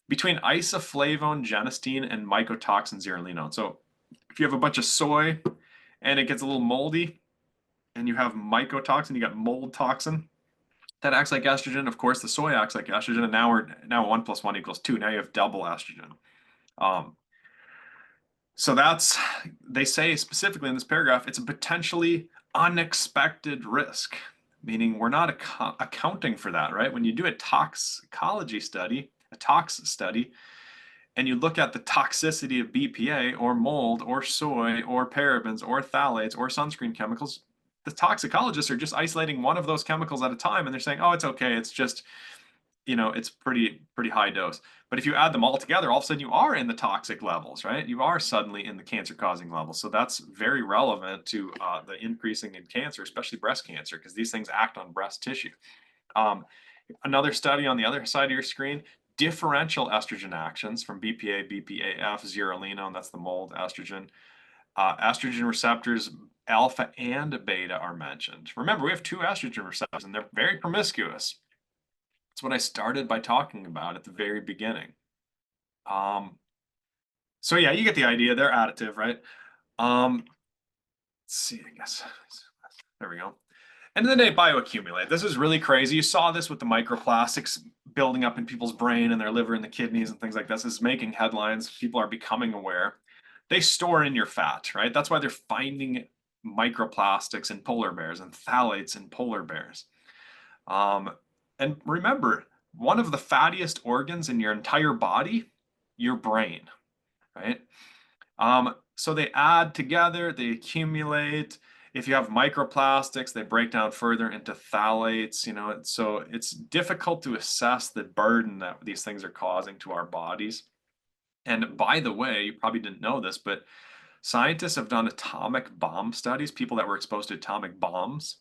Between isoflavone, genistein, and mycotoxin zearalenone. So if you have a bunch of soy and it gets a little moldy and you have mycotoxin, you got mold toxin, that acts like estrogen. Of course, the soy acts like estrogen, and now 1 + 1 = 2. Now you have double estrogen. So they say specifically in this paragraph, it's a potentially unexpected risk, meaning we're not accounting for that, right? When you do a toxicology study, a tox study, and you look at the toxicity of BPA or mold or soy or parabens or phthalates or sunscreen chemicals, the toxicologists are just isolating one of those chemicals at a time, and they're saying, oh, it's okay, it's just, it's pretty high dose. But if you add them all together, all of a sudden you are in the toxic levels, right? You are suddenly in the cancer-causing levels. So that's very relevant to the increasing in cancer, especially breast cancer, because these things act on breast tissue. Another study on the other side of your screen, differential estrogen actions from BPA, BPAF, zearalenone, that's the mold estrogen. Estrogen receptors alpha and beta are mentioned. Remember, we have 2 estrogen receptors, and they're very promiscuous. That's what I started by talking about at the very beginning. So yeah, you get the idea. They're additive, right? Let's see, I guess. There we go. And then they bioaccumulate. This is really crazy. You saw this with the microplastics building up in people's brain and their liver and the kidneys and things like this. This is making headlines. People are becoming aware. They store in your fat, right? That's why they're finding microplastics in polar bears and phthalates in polar bears. And remember, one of the fattiest organs in your entire body, your brain, right? So they add together, they accumulate. If you have microplastics, they break down further into phthalates, so it's difficult to assess the burden that these things are causing to our bodies. And by the way, you probably didn't know this, but scientists have done atomic bomb studies, people that were exposed to atomic bombs.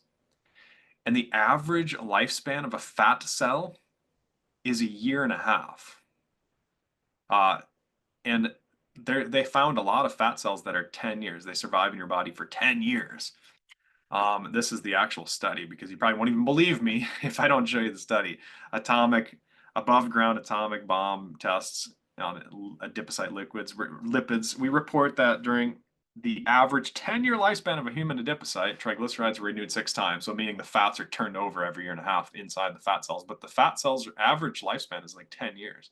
And the average lifespan of a fat cell is 1.5 years. And they found a lot of fat cells that are 10 years. They survive in your body for 10 years. This is the actual study, because you probably won't even believe me if I don't show you the study. Above ground atomic bomb tests on adipocyte lipids. We report that during the average 10-year lifespan of a human adipocyte, triglycerides are renewed 6 times. So meaning the fats are turned over every 1.5 years inside the fat cells. But the fat cells' average lifespan is like 10 years.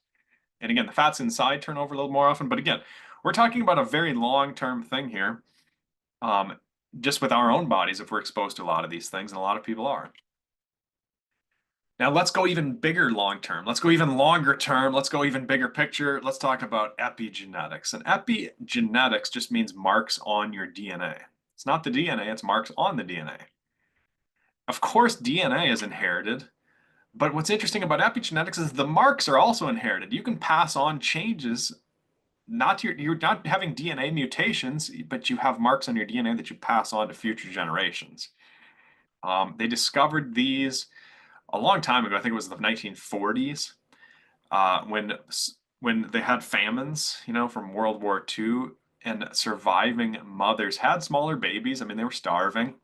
And again, the fats inside turn over a little more often. But again, we're talking about a very long-term thing here. Just with our own bodies, if we're exposed to a lot of these things, and a lot of people are. Now let's go even bigger long-term. Let's go even longer term. Let's go even bigger picture. Let's talk about epigenetics. And epigenetics just means marks on your DNA. It's not the DNA, it's marks on the DNA. Of course, DNA is inherited, but what's interesting about epigenetics is the marks are also inherited. You can pass on changes. You're not having DNA mutations, but you have marks on your DNA that you pass on to future generations. They discovered these a long time ago. I think it was the 1940s, when they had famines, from World War II, and surviving mothers had smaller babies. I mean, they were starving,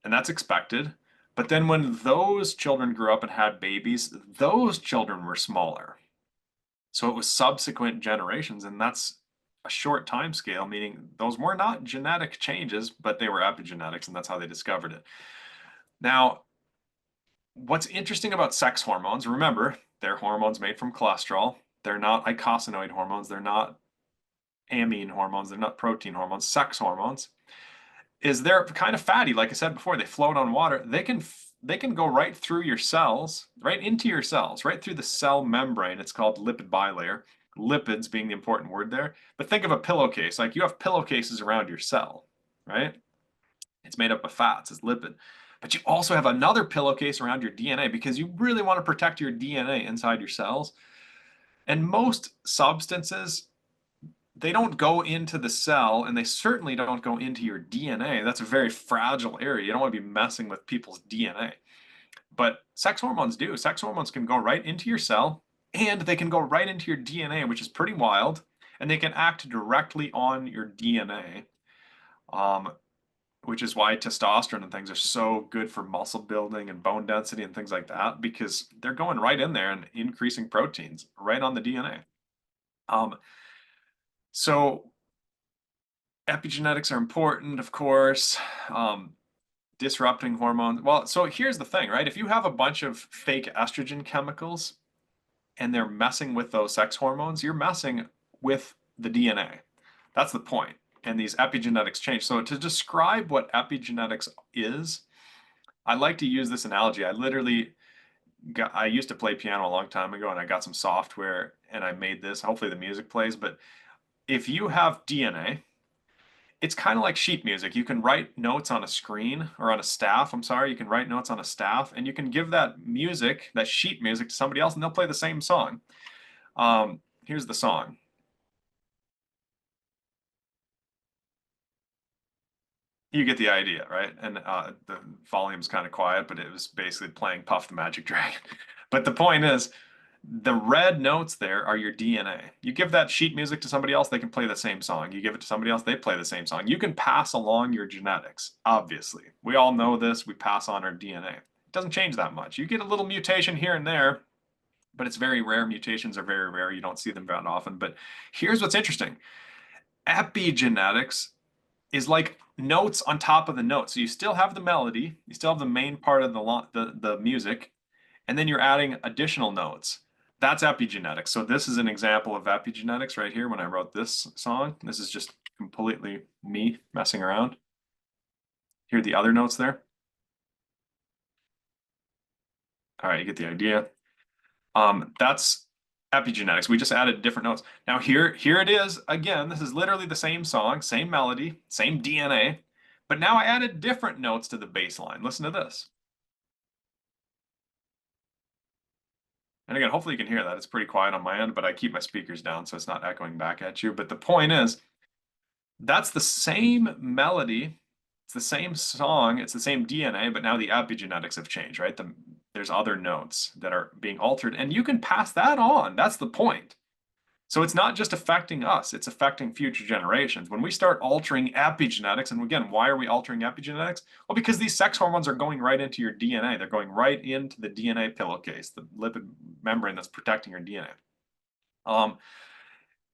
and that's expected. But then when those children grew up and had babies, those children were smaller. So it was subsequent generations, and that's a short time scale, meaning those were not genetic changes, but they were epigenetics, and that's how they discovered it. Now, what's interesting about sex hormones, remember, they're hormones made from cholesterol. They're not eicosanoid hormones. They're not amine hormones. They're not protein hormones, sex hormones. Is they're kind of fatty, like I said before, they float on water. They can go right through your cells, right into your cells, right through the cell membrane. It's called lipid bilayer. Lipids being the important word there. But think of a pillowcase, like you have pillowcases around your cell, right? It's made up of fats, it's lipid. But you also have another pillowcase around your DNA because you really want to protect your DNA inside your cells. And most substances, they don't go into the cell, and they certainly don't go into your DNA. That's a very fragile area. You don't want to be messing with people's DNA. But sex hormones do. Sex hormones can go right into your cell, and they can go right into your DNA, which is pretty wild. And they can act directly on your DNA, which is why testosterone and things are so good for muscle building and bone density and things like that, because they're going right in there and increasing proteins right on the DNA. So epigenetics are important, of course. Disrupting hormones. Well, so here's the thing, right? If you have a bunch of fake estrogen chemicals and they're messing with those sex hormones, you're messing with the DNA. That's the point. And these epigenetics change. So to describe what epigenetics is, I like to use this analogy. I used to play piano a long time ago, and I got some software and I made this. Hopefully the music plays, but if you have DNA, it's kind of like sheet music. You can write notes on a screen or on a staff. I'm sorry, you can write notes on a staff, and you can give that music, that sheet music, to somebody else, and they'll play the same song. Here's the song. You get the idea, right? And the volume's kind of quiet, but it was basically playing Puff the Magic Dragon. But the point is, the red notes there are your DNA. You give that sheet music to somebody else, they can play the same song. You give it to somebody else, they play the same song. You can pass along your genetics, obviously. We all know this. We pass on our DNA. It doesn't change that much. You get a little mutation here and there, but it's very rare. Mutations are very rare. You don't see them very often. But here's what's interesting. Epigenetics is like notes on top of the notes. So you still have the melody, you still have the main part of the music, and then you're adding additional notes. That's epigenetics. So this is an example of epigenetics right here when I wrote this song. This is just completely me messing around. Hear the other notes there? All right, you get the idea. That's epigenetics. We just added different notes. Now here it is again. This is literally the same song, same melody, same DNA, but now I added different notes to the bass line. Listen to this. And again, hopefully you can hear that. It's pretty quiet on my end, but I keep my speakers down so it's not echoing back at you. But the point is, that's the same melody. It's the same song. It's the same DNA, but now the epigenetics have changed, right? There's other notes that are being altered, and you can pass that on. That's the point. So it's not just affecting us, it's affecting future generations. When we start altering epigenetics, and again, why are we altering epigenetics? Well, because these sex hormones are going right into your DNA. They're going right into the DNA pillowcase, the lipid membrane that's protecting your DNA.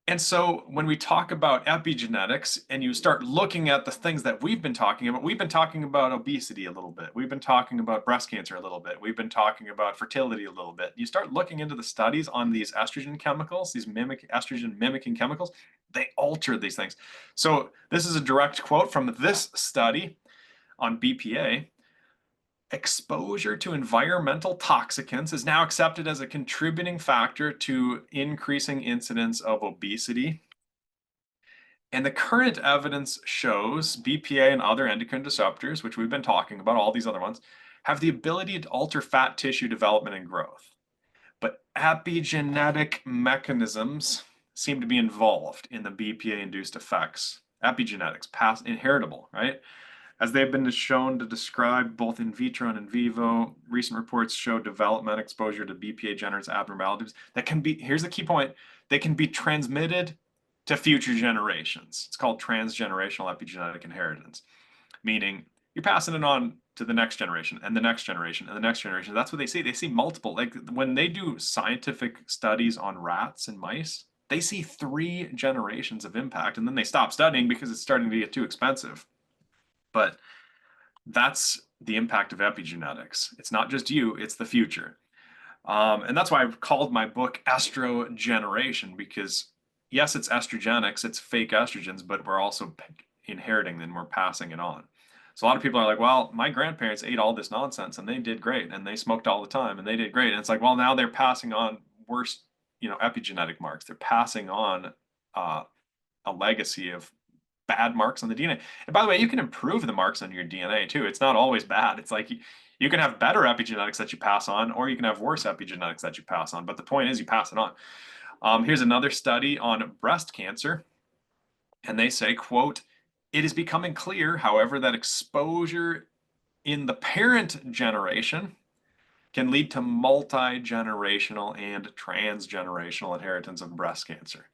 And so when we talk about epigenetics and you start looking at the things that we've been talking about obesity a little bit. We've been talking about breast cancer a little bit. We've been talking about fertility a little bit. You start looking into the studies on these estrogen chemicals, these estrogen mimicking chemicals, they alter these things. So this is a direct quote from this study on BPA. Exposure to environmental toxicants is now accepted as a contributing factor to increasing incidence of obesity. And the current evidence shows BPA and other endocrine disruptors, which we've been talking about, all these other ones, have the ability to alter fat tissue development and growth. But epigenetic mechanisms seem to be involved in the BPA-induced effects. Epigenetics, inheritable, right? As they've been shown to describe both in vitro and in vivo, recent reports show development exposure to BPA generates abnormalities that can be, here's the key point, they can be transmitted to future generations. It's called transgenerational epigenetic inheritance, meaning you're passing it on to the next generation and the next generation and the next generation. That's what they see. They see multiple, like when they do scientific studies on rats and mice, they see 3 generations of impact, and then they stop studying because it's starting to get too expensive. But that's the impact of epigenetics. It's not just you, it's the future. And that's why I've called my book Estrogeneration, because yes, it's estrogenics, it's fake estrogens, but we're also inheriting and we're passing it on. So a lot of people are like, well, my grandparents ate all this nonsense and they did great, and they smoked all the time and they did great. And it's like, well, now they're passing on worse, epigenetic marks. They're passing on uh, a legacy of bad marks on the DNA. And by the way, you can improve the marks on your DNA too. It's not always bad. It's like you can have better epigenetics that you pass on, or you can have worse epigenetics that you pass on. But the point is, you pass it on. Here's another study on breast cancer, and they say, quote, "It is becoming clear, however, that exposure in the parent generation can lead to multi-generational and transgenerational inheritance of breast cancer."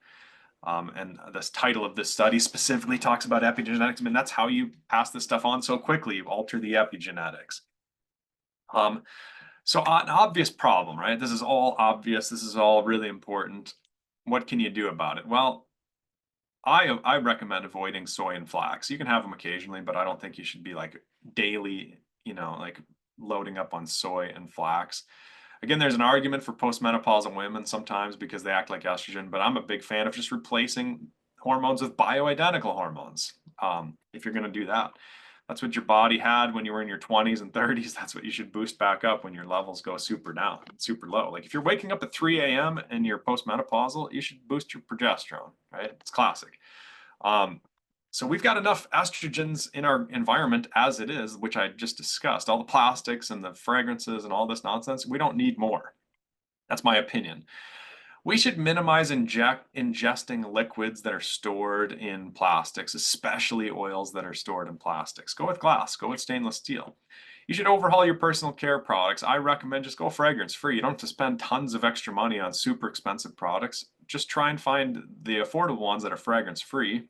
And this title of this study specifically talks about epigenetics. I mean, that's how you pass this stuff on so quickly. You alter the epigenetics. So an obvious problem, right? This is all obvious. This is all really important. What can you do about it? Well, I recommend avoiding soy and flax. You can have them occasionally, but I don't think you should be like daily, like loading up on soy and flax. Again, there's an argument for postmenopausal women sometimes because they act like estrogen, but I'm a big fan of just replacing hormones with bioidentical hormones. If you're going to do that, that's what your body had when you were in your 20s and 30s. That's what you should boost back up when your levels go super down, super low. Like if you're waking up at 3 a.m. and you're postmenopausal, you should boost your progesterone, right? It's classic. So we've got enough estrogens in our environment as it is, which I just discussed, all the plastics and the fragrances and all this nonsense. We don't need more. That's my opinion. We should minimize ingesting liquids that are stored in plastics, especially oils that are stored in plastics. Go with glass, go with stainless steel. You should overhaul your personal care products. I recommend just go fragrance free. You don't have to spend tons of extra money on super expensive products. Just try and find the affordable ones that are fragrance free,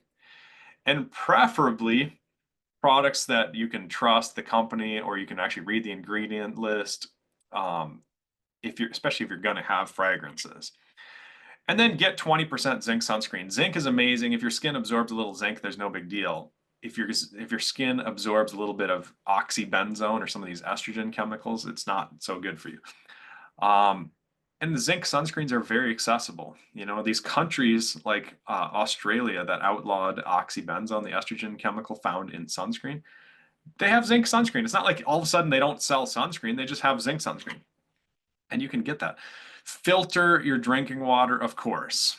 and preferably products that you can trust the company, or you can actually read the ingredient list, especially if you're going to have fragrances. And then get 20% zinc sunscreen. Zinc is amazing. If your skin absorbs a little zinc, there's no big deal. If your skin absorbs a little bit of oxybenzone or some of these estrogen chemicals, it's not so good for you. And the zinc sunscreens are very accessible. These countries like Australia that outlawed oxybenzone, the estrogen chemical found in sunscreen, they have zinc sunscreen. It's not like all of a sudden they don't sell sunscreen, they just have zinc sunscreen. And you can get that. Filter your drinking water, of course.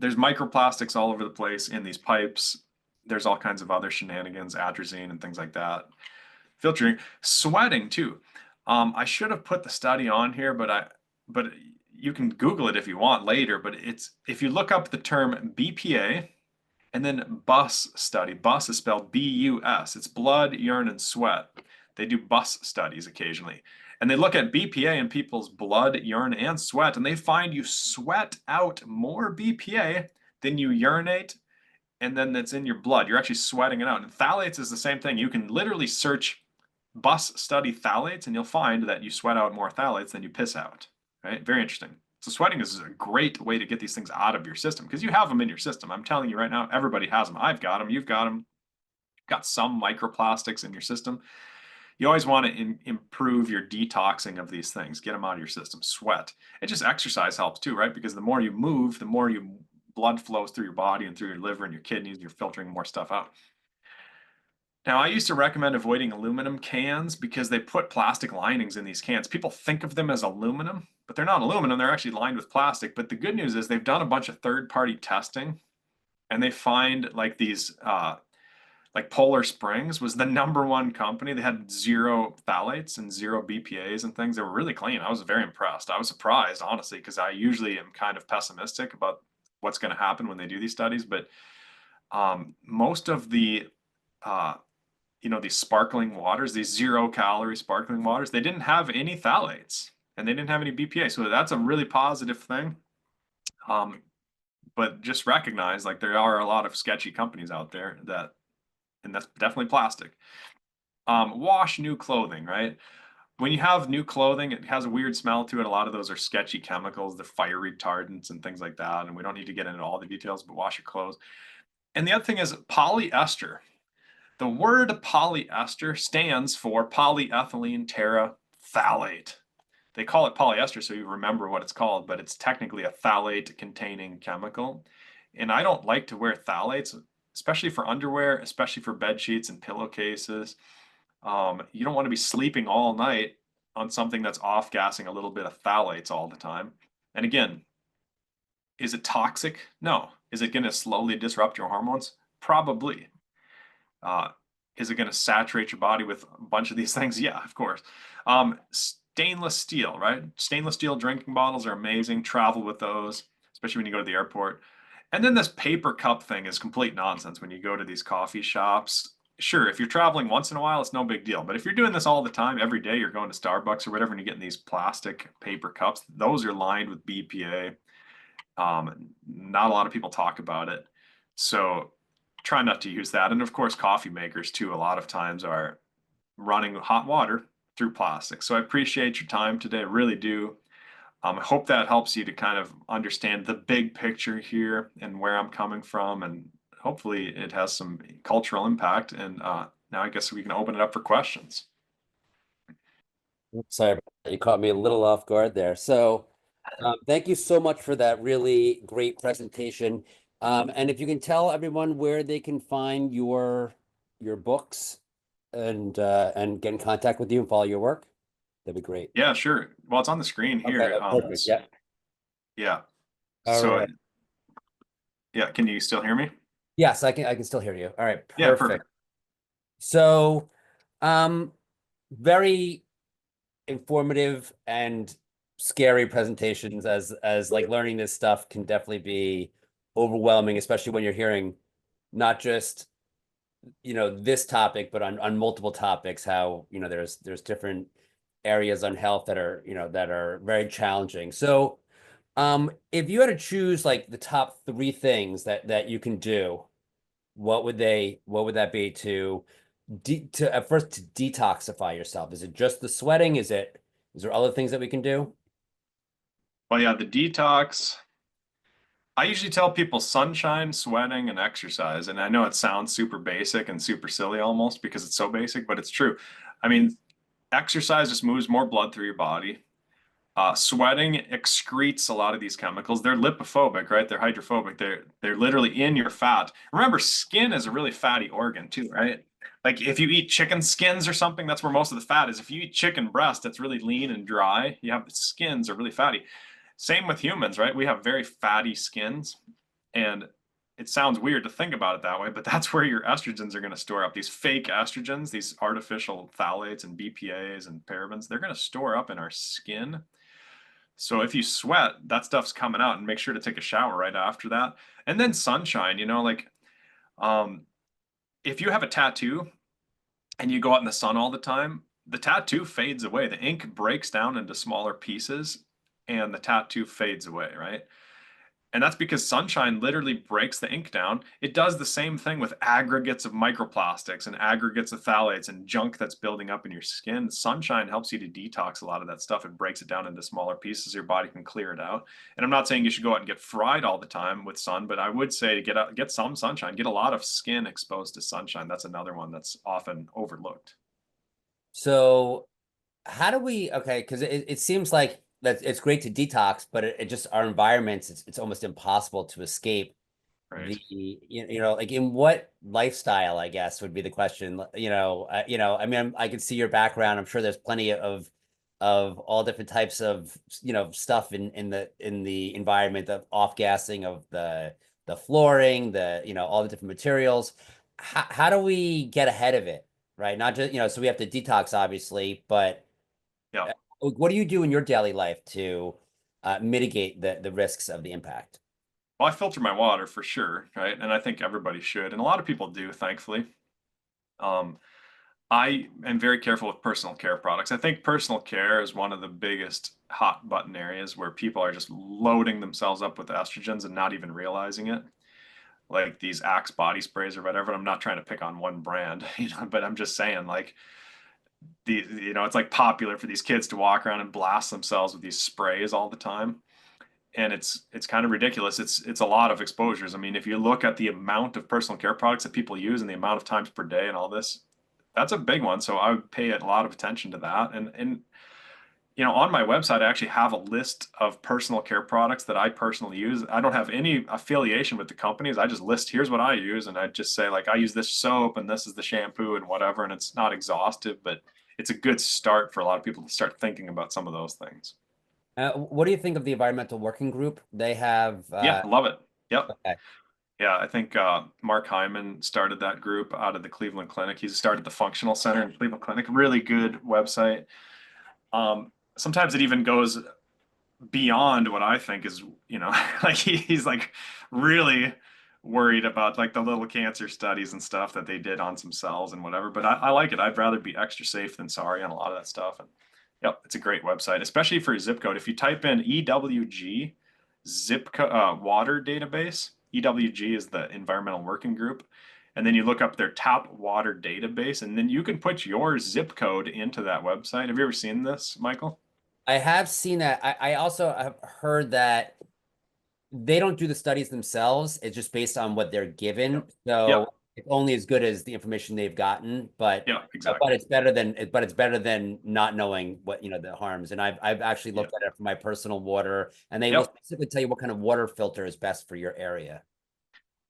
There's microplastics all over the place in these pipes. There's all kinds of other shenanigans, atrazine and things like that. Filtering, sweating too. I should have put the study on here, but you can Google it if you want later. But if you look up the term BPA and then BUS study, BUS is spelled B-U-S. It's blood, urine, and sweat. They do BUS studies occasionally. And they look at BPA in people's blood, urine, and sweat, and they find you sweat out more BPA than you urinate, and then that's in your blood. You're actually sweating it out. And phthalates is the same thing. You can literally search BUS study phthalates, and you'll find that you sweat out more phthalates than you piss out, right? Very interesting. So sweating is a great way to get these things out of your system because you have them in your system. I'm telling you right now, everybody has them. I've got them. You've got them. You've got some microplastics in your system. You always want to improve your detoxing of these things. Get them out of your system. Sweat. And just exercise helps too, right? Because the more you move, the more blood flows through your body and through your liver and your kidneys. You're filtering more stuff out. Now, I used to recommend avoiding aluminum cans because they put plastic linings in these cans. People think of them as aluminum, but they're not aluminum. They're actually lined with plastic. But the good news is they've done a bunch of third-party testing, and they find like these, like Polar Springs was the #1 company. They had 0 phthalates and 0 BPAs and things. They were really clean. I was very impressed. I was surprised, honestly, because I usually am kind of pessimistic about what's going to happen when they do these studies. But most of the these sparkling waters, these 0-calorie sparkling waters, they didn't have any phthalates and they didn't have any BPA. So that's a really positive thing. But just recognize like there are a lot of sketchy companies out there and that's definitely plastic. Wash new clothing, right? when you have new clothing, it has a weird smell to it. A lot of those are sketchy chemicals, they're fire retardants and things like that. And we don't need to get into all the details, but wash your clothes. And the other thing is polyester. The word polyester stands for polyethylene terephthalate. They call it polyester so you remember what it's called, but it's technically a phthalate containing chemical. And I don't like to wear phthalates, especially for underwear, especially for bed sheets and pillowcases. You don't want to be sleeping all night on something that's off gassing a little bit of phthalates all the time. And again, is it toxic? No. Is it going to slowly disrupt your hormones? Probably. Uh, is it going to saturate your body with a bunch of these things? Yeah, of course. Stainless steel, right? Stainless steel drinking bottles are amazing. Travel with those, especially when you go to the airport. And then this paper cup thing is complete nonsense when you go to these coffee shops. Sure, if you're traveling once in a while, it's no big deal. But if you're doing this all the time, every day, you're going to Starbucks or whatever, and you're getting these plastic paper cups, those are lined with BPA. Not a lot of people talk about it. So try not to use that. And of course, coffee makers too, a lot of times are running hot water through plastic. So I appreciate your time today. I really do. I hope that helps you to kind of understand the big picture here and where I'm coming from. And hopefully it has some cultural impact. And now I guess we can open it up for questions. Sorry, you caught me a little off guard there. So, thank you so much for that really great presentation. And if you can tell everyone where they can find your books and get in contact with you and follow your work, that'd be great. Yeah, sure. Well, it's on the screen Okay, here. perfect. Yeah. Yeah. All So right. yeah, can you still hear me? Yes, I can still hear you. All right, Yeah, perfect. perfect. So, um, very informative and scary presentations as like learning this stuff can definitely be overwhelming, especially when you're hearing not just this topic, but on multiple topics, how there's different areas on health that are that are very challenging. So if you had to choose like the top three things that you can do, what would that be to at first to detoxify yourself? Is it just the sweating? Is there other things that we can do? Well, yeah, the detox. I usually tell people sunshine, sweating, and exercise. And I know it sounds super basic and super silly almost because it's so basic, but it's true. I mean, exercise just moves more blood through your body. Sweating excretes a lot of these chemicals. They're lipophobic, right? They're hydrophobic. They're literally in your fat. Remember, skin is a really fatty organ too, right? Like if you eat chicken skins or something, that's where most of the fat is. If you eat chicken breast, that's really lean and dry. You have the skins are really fatty. Same with humans, right? We have very fatty skins, and it sounds weird to think about it that way, but that's where your estrogens are going to store up. These fake estrogens, these artificial phthalates and BPAs and parabens, they're going to store up in our skin. So if you sweat, that stuff's coming out, and make sure to take a shower right after that. And then sunshine, um, if you have a tattoo and you go out in the sun all the time, the tattoo fades away. The ink breaks down into smaller pieces and the tattoo fades away, right? And that's because sunshine literally breaks the ink down. It does the same thing with aggregates of microplastics and aggregates of phthalates and junk that's building up in your skin. Sunshine helps you to detox a lot of that stuff. It breaks it down into smaller pieces. Your body can clear it out. And I'm not saying you should go out and get fried all the time with sun, but I would say to get some sunshine, get a lot of skin exposed to sunshine. That's another one that's often overlooked. So how do we, okay, because it seems like that it's great to detox, but it just our environments, it's almost impossible to escape Right. like in what lifestyle, I guess would be the question. I mean, I can see your background. I'm sure there's plenty of all different types of stuff in the environment of off gassing of the flooring, all the different materials. How do we get ahead of it? Right? Not just so we have to detox, obviously, but Yeah. what do you do in your daily life to mitigate the risks of the impact? Well, I filter my water for sure, right? And I think everybody should. And a lot of people do, thankfully. Um, I am very careful with personal care products. I think personal care is one of the biggest hot button areas where people are just loading themselves up with estrogens and not even realizing it. Like these Axe body sprays or whatever. I'm not trying to pick on one brand, but I'm just saying, like, it's like popular for these kids to walk around and blast themselves with these sprays all the time. And it's kind of ridiculous. It's a lot of exposures. I mean, if you look at the amount of personal care products that people use and the amount of times per day and all this, that's a big one. So I would pay a lot of attention to that. And on my website, I actually have a list of personal care products that I personally use. I don't have any affiliation with the companies. I just list, here's what I use. And I just say, like, I use this soap and this is the shampoo and whatever. And it's not exhaustive, but it's a good start for a lot of people to start thinking about some of those things. What do you think of the environmental working group? They have Yeah, I love it. Yep. okay. Yeah, I think Mark Hyman started that group out of the Cleveland Clinic. He started the Functional Center in Cleveland Clinic. Really good website. Sometimes it even goes beyond what I think is, like he's like really worried about like the little cancer studies and stuff that they did on some cells and whatever. But I like it. I'd rather be extra safe than sorry on a lot of that stuff. And yep, it's a great website, especially for zip code. If you type in EWG water database, EWG is the Environmental Working Group. And then you look up their top water database, and then you can put your zip code into that website. Have you ever seen this, Michael? I have seen that. I also have heard that they don't do the studies themselves. It's just based on what they're given. Yep. So Yep. it's only as good as the information they've gotten. Yeah, But exactly. it's better than not knowing what the harms. And I've actually Yeah. looked at it for my personal water, and they will Yep. specifically tell you what kind of water filter is best for your area.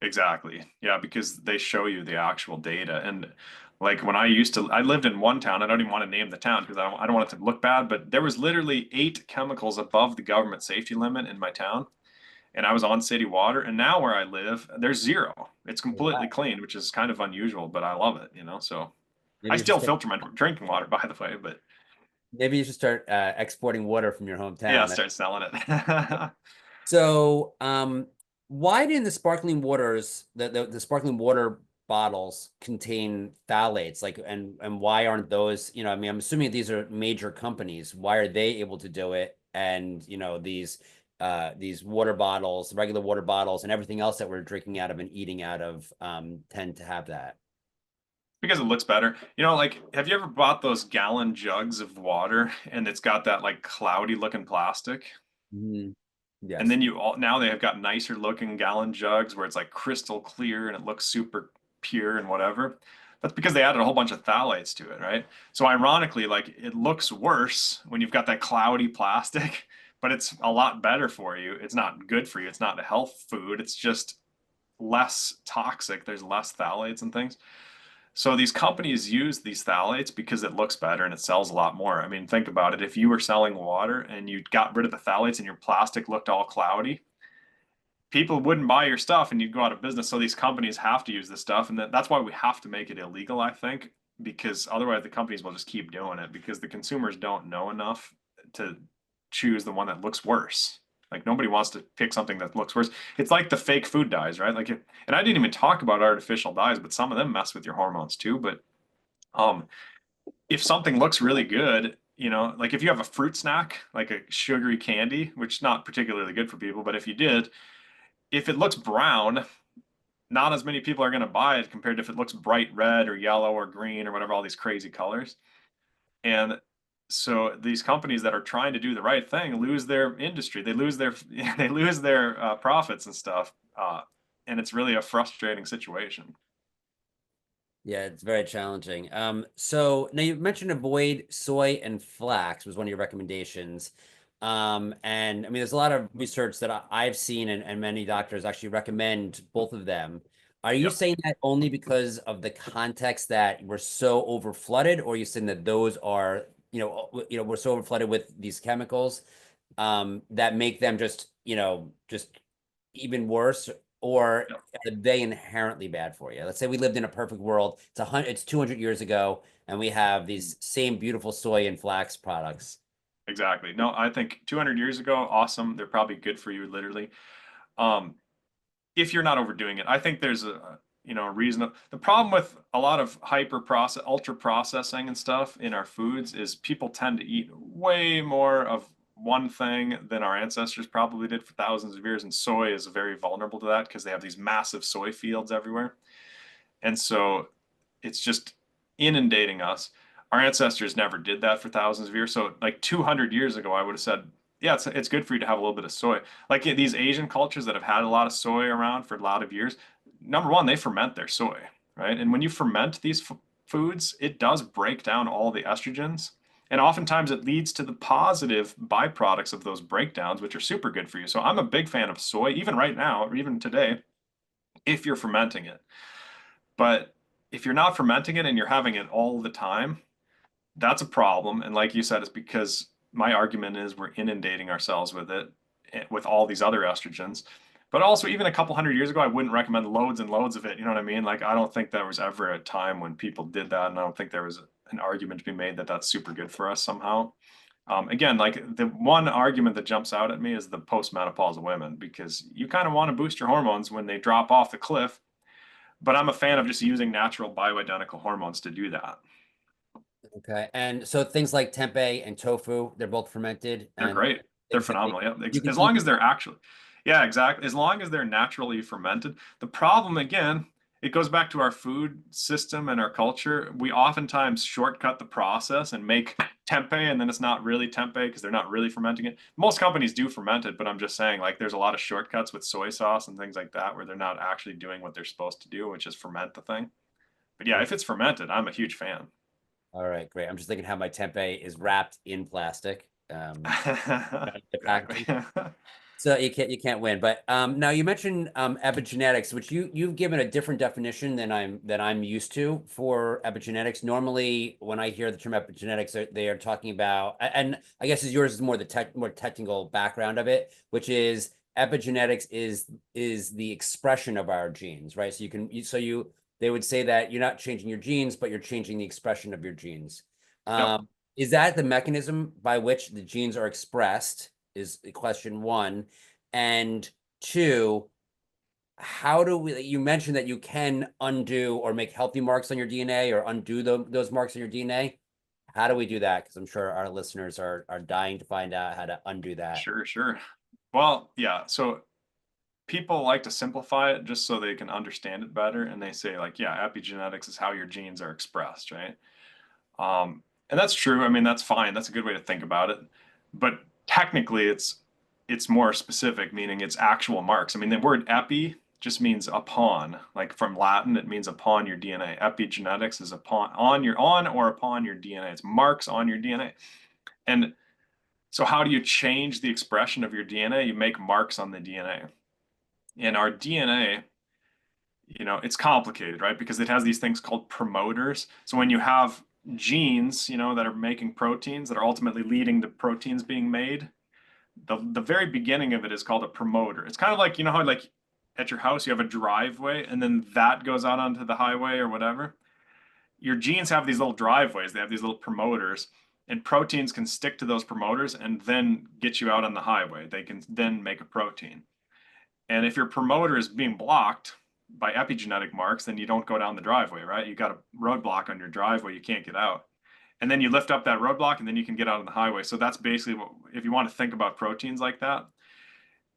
Exactly. Yeah, because they show you the actual data. And like when I lived in one town, I don't even want to name the town because I don't want it to look bad, but there was literally 8 chemicals above the government safety limit in my town. And I was on city water. And now where I live, there's zero. It's completely Wow. clean, which is kind of unusual, but I love it. So I Maybe you should still start, filter my drinking water, by the way, but maybe you should start exporting water from your yeah, hometown. start selling it. So, why didn't the sparkling waters, the sparkling water bottles contain phthalates? Like, and why aren't those, I mean, I'm assuming these are major companies. Why are they able to do it? And, these water bottles, regular water bottles, and everything else that we're drinking out of and eating out of, tend to have that. Because it looks better. Like, have you ever bought those gallon jugs of water and it's got that like cloudy looking plastic? Mhm. And Yes. then now they have got nicer looking gallon jugs where it's like crystal clear and it looks super pure and whatever. That's because they added a whole bunch of phthalates to it, right? So ironically, like it looks worse when you've got that cloudy plastic, but it's a lot better for you. It's not good for you. It's not a health food. It's just less toxic. There's less phthalates and things. So these companies use these phthalates because it looks better and it sells a lot more. I mean, think about it. If you were selling water and you got rid of the phthalates and your plastic looked all cloudy, people wouldn't buy your stuff and you'd go out of business. So these companies have to use this stuff. And that's why we have to make it illegal, I think, because otherwise the companies will just keep doing it because the consumers don't know enough to choose the one that looks worse. Like nobody wants to pick something that looks worse. It's like the fake food dyes, right? Like, and I didn't even talk about artificial dyes, but some of them mess with your hormones too. But um, if something looks really good, like if you have a fruit snack, like a sugary candy, which is not particularly good for people, but if you did, if it looks brown, not as many people are going to buy it compared to if it looks bright red or yellow or green or whatever, all these crazy colors. And so these companies that are trying to do the right thing lose their industry. They lose their they lose their profits and stuff. And it's really a frustrating situation. Yeah, it's very challenging. So now you mentioned avoid soy and flax was one of your recommendations. And I mean, there's a lot of research that I've seen, and many doctors actually recommend both of them. Are you Yep. saying that only because of the context that we're so over flooded, or are you saying that those are, we're so over flooded with these chemicals, that make them just even worse, or Yep. are they inherently bad for you? Let's say we lived in a perfect world. It's 200 years ago, and we have these same beautiful soy and flax products. Exactly. No, I think 200 years ago, awesome. They're probably good for you, literally. Um, if you're not overdoing it. I think there's a reason. The problem with a lot of ultra processing and stuff in our foods is people tend to eat way more of one thing than our ancestors probably did for thousands of years. And soy is very vulnerable to that because they have these massive soy fields everywhere. And so it's just inundating us. Our ancestors never did that for thousands of years. So like 200 years ago, I would have said, yeah, it's good for you to have a little bit of soy. Like these Asian cultures that have had a lot of soy around for a lot of years, number one, they ferment their soy, right? And when you ferment these foods, it does break down all the estrogens. And oftentimes it leads to the positive byproducts of those breakdowns, which are super good for you. So I'm a big fan of soy, even right now, or even today, if you're fermenting it. But if you're not fermenting it and you're having it all the time, that's a problem. And like you said, it's because my argument is we're inundating ourselves with it, with all these other estrogens. But also, even a couple hundred years ago, I wouldn't recommend loads and loads of it. You know what I mean? Like, I don't think there was ever a time when people did that. And I don't think there was an argument to be made that that's super good for us somehow. Again, like the one argument that jumps out at me is the postmenopausal women, because you kind of want to boost your hormones when they drop off the cliff. But I'm a fan of just using natural bioidentical hormones to do that. Okay. And so things like tempeh and tofu, they're both fermented They're and great. They're things that phenomenal. Yeah. you can As eat long them. as they're actually, yeah, exactly. As long as they're naturally fermented. The problem, again, it goes back to our food system and our culture. We oftentimes shortcut the process and make tempeh, and then it's not really tempeh because they're not really fermenting it. Most companies do ferment it, but I'm just saying, like, there's a lot of shortcuts with soy sauce and things like that where they're not actually doing what they're supposed to do, which is ferment the thing. But yeah, if it's fermented, I'm a huge fan. All right, great. I'm just thinking how my tempeh is wrapped in plastic. The Exactly. packaging. So you can't win. But now you mentioned epigenetics, which you've given a different definition than I'm used to for epigenetics. Normally, when I hear the term epigenetics, they are talking about, and I guess yours is more the more technical background of it, which is epigenetics is the expression of our genes, right? So they would say that you're not changing your genes, but you're changing the expression of your genes. Yep. Is that the mechanism by which the genes are expressed? Is question one. And two, how do we, you mentioned that you can undo or make healthy marks on your DNA or undo those marks on your DNA. How do we do that? Because I'm sure our listeners are dying to find out how to undo that. Sure, sure. Well, yeah. So people like to simplify it just so they can understand it better. And they say, like, yeah, epigenetics is how your genes are expressed, right? And that's true. I mean, that's fine. That's a good way to think about it. But technically, it's more specific, meaning it's actual marks. I mean, the word epi just means upon, like from Latin, it means upon your DNA. Epigenetics is upon on or upon your DNA. It's marks on your DNA. And so how do you change the expression of your DNA? You make marks on the DNA. And our DNA, it's complicated, right? Because it has these things called promoters. So when you have genes, that are making proteins that are ultimately leading to proteins being made, the very beginning of it is called a promoter. It's kind of like, how like at your house you have a driveway and then that goes out onto the highway or whatever. Your genes have these little driveways, they have these little promoters, and proteins can stick to those promoters and then get you out on the highway. They can then make a protein. And if your promoter is being blocked by epigenetic marks, then you don't go down the driveway, right? You got a roadblock on your driveway, you can't get out. And then you lift up that roadblock and then you can get out on the highway. So that's basically what, if you want to think about proteins like that,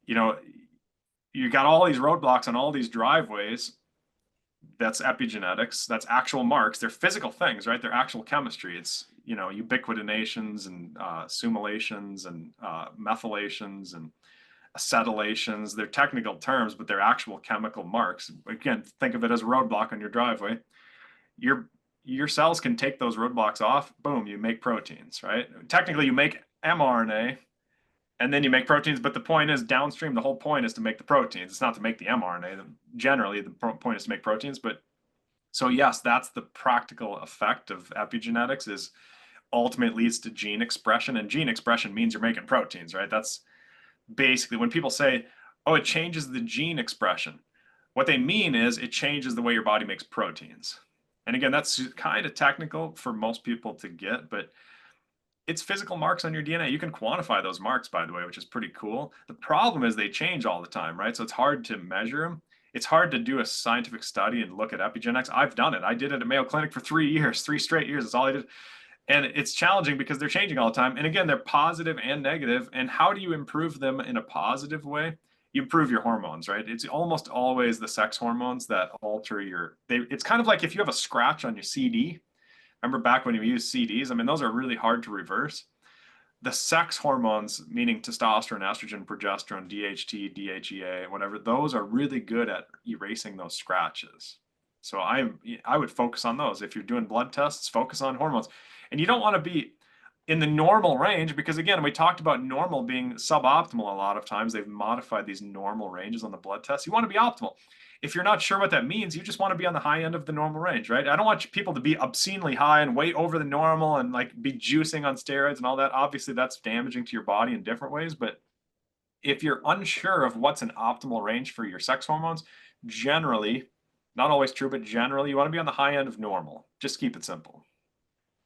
you know, you got all these roadblocks on all these driveways. That's epigenetics. That's actual marks. They're physical things, right? They're actual chemistry. It's, ubiquitinations and summolations and methylations and acetylations. They're technical terms, but they're actual chemical marks. Again, think of it as a roadblock on your driveway. Your cells can take those roadblocks off. Boom, you make proteins, right? Technically, you make mRNA and then you make proteins. But the point is, downstream, the whole point is to make the proteins. It's not to make the mRNA. Generally, the point is to make proteins. But so yes, that's the practical effect of epigenetics. Is ultimately leads to gene expression, and gene expression means you're making proteins, right? That's basically when people say, oh, it changes the gene expression. What they mean is it changes the way your body makes proteins. And again, that's kind of technical for most people to get, but it's physical marks on your DNA. You can quantify those marks, by the way, which is pretty cool. The problem is they change all the time, right? So it's hard to measure them. It's hard to do a scientific study and look at epigenetics. I've done it. I did it at Mayo Clinic for 3 years, 3 straight years. That's all I did. And it's challenging because they're changing all the time. And again, they're positive and negative. And how do you improve them in a positive way? You improve your hormones, right? It's almost always the sex hormones that alter it's kind of like if you have a scratch on your CD, remember back when you used CDs, I mean, those are really hard to reverse. The sex hormones, meaning testosterone, estrogen, progesterone, DHT, DHEA, whatever, those are really good at erasing those scratches. So I would focus on those. If you're doing blood tests, focus on hormones. And you don't want to be in the normal range because again, we talked about normal being suboptimal a lot of times. They've modified these normal ranges on the blood test. You want to be optimal. If you're not sure what that means, you just want to be on the high end of the normal range, right? I don't want people to be obscenely high and way over the normal and like be juicing on steroids and all that. Obviously, that's damaging to your body in different ways. But if you're unsure of what's an optimal range for your sex hormones, generally, not always true, but generally, you want to be on the high end of normal. Just keep it simple.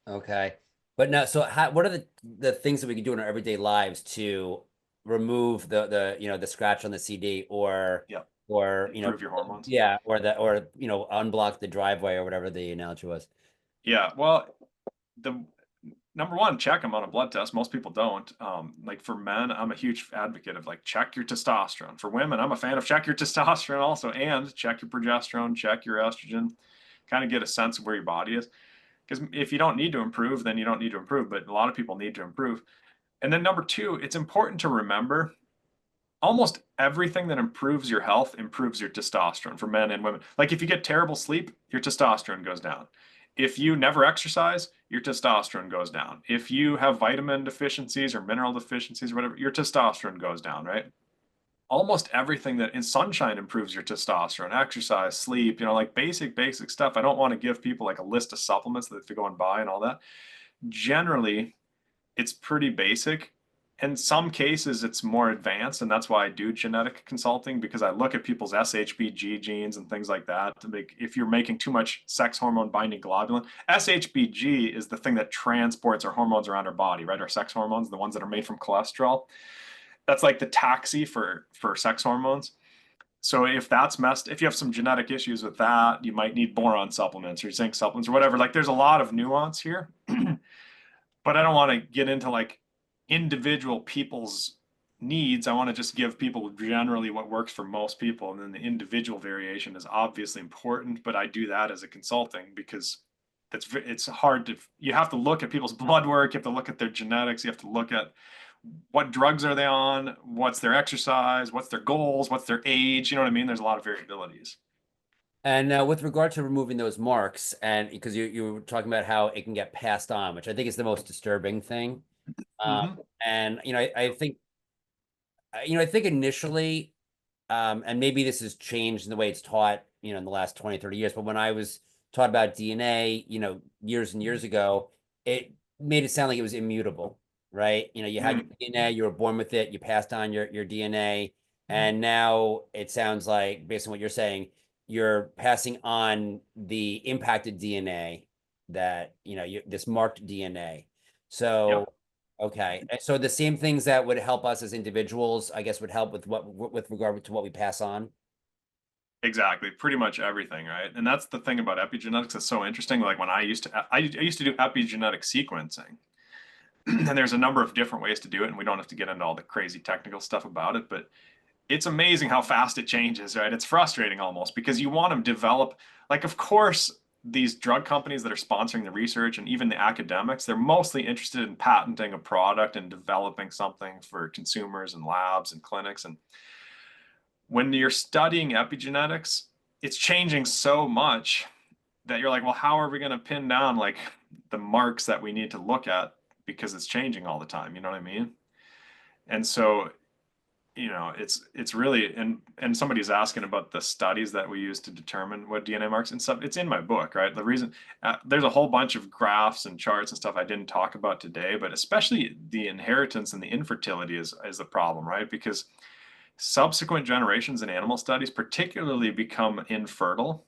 Okay. But now, so what are the things that we can do in our everyday lives to remove the scratch on the CD Yeah, or improve your hormones. yeah, or unblock the driveway or whatever the analogy was. Yeah, well, the number one, check them on a blood test. Most people don't. Like for men, I'm a huge advocate of like check your testosterone. For women, I'm a fan of check your testosterone also, and check your progesterone, check your estrogen, kind of get a sense of where your body is. Because if you don't need to improve, then you don't need to improve. But a lot of people need to improve. And then number two, it's important to remember almost everything that improves your health improves your testosterone for men and women. Like if you get terrible sleep, your testosterone goes down. If you never exercise, your testosterone goes down. If you have vitamin deficiencies or mineral deficiencies or whatever, your testosterone goes down, right? Almost everything that in sunshine improves your testosterone, exercise, sleep, like basic stuff. I don't want to give people like a list of supplements that they go and buy and all that. Generally, it's pretty basic. In some cases, it's more advanced, and that's why I do genetic consulting because I look at people's SHBG genes and things like that to make if you're making too much sex hormone binding globulin. SHBG is the thing that transports our hormones around our body, right? Our sex hormones, the ones that are made from cholesterol. That's like the taxi for sex hormones. So if you have some genetic issues with that, you might need boron supplements or zinc supplements or whatever. Like there's a lot of nuance here. But I don't want to get into like individual people's needs. I want to just give people generally what works for most people. And then the individual variation is obviously important, but I do that as a consulting because it's hard you have to look at people's blood work, you have to look at their genetics, you have to look at what drugs are they on, what's their exercise, what's their goals, what's their age, you know what I mean? There's a lot of variabilities. And with regard to removing those marks, and because you were talking about how it can get passed on, which I think is the most disturbing thing. Mm-hmm. And I think initially, and maybe this has changed in the way it's taught, in the last 20, 30 years, but when I was taught about DNA, years and years ago, it made it sound like it was immutable, right? You had your DNA, you were born with it, you passed on your DNA, and now it sounds like, based on what you're saying, you're passing on the impacted DNA that, this marked DNA. Yep. So okay. And so the same things that would help us as individuals, I guess, would help with regard to what we pass on. Exactly, pretty much everything, right? And that's the thing about epigenetics that's so interesting. Like when I used to do epigenetic sequencing, and there's a number of different ways to do it, and we don't have to get into all the crazy technical stuff about it, but it's amazing how fast it changes, right? It's frustrating almost because you want to develop, like, of course, these drug companies that are sponsoring the research and even the academics, they're mostly interested in patenting a product and developing something for consumers and labs and clinics. And when you're studying epigenetics, it's changing so much that you're like, well, how are we going to pin down like the marks that we need to look at because it's changing all the time, you know what I mean? And so, it's really and somebody's asking about the studies that we use to determine what DNA marks and stuff. It's in my book, right? The reason there's a whole bunch of graphs and charts and stuff I didn't talk about today, but especially the inheritance and the infertility is the problem, right? Because subsequent generations in animal studies particularly become infertile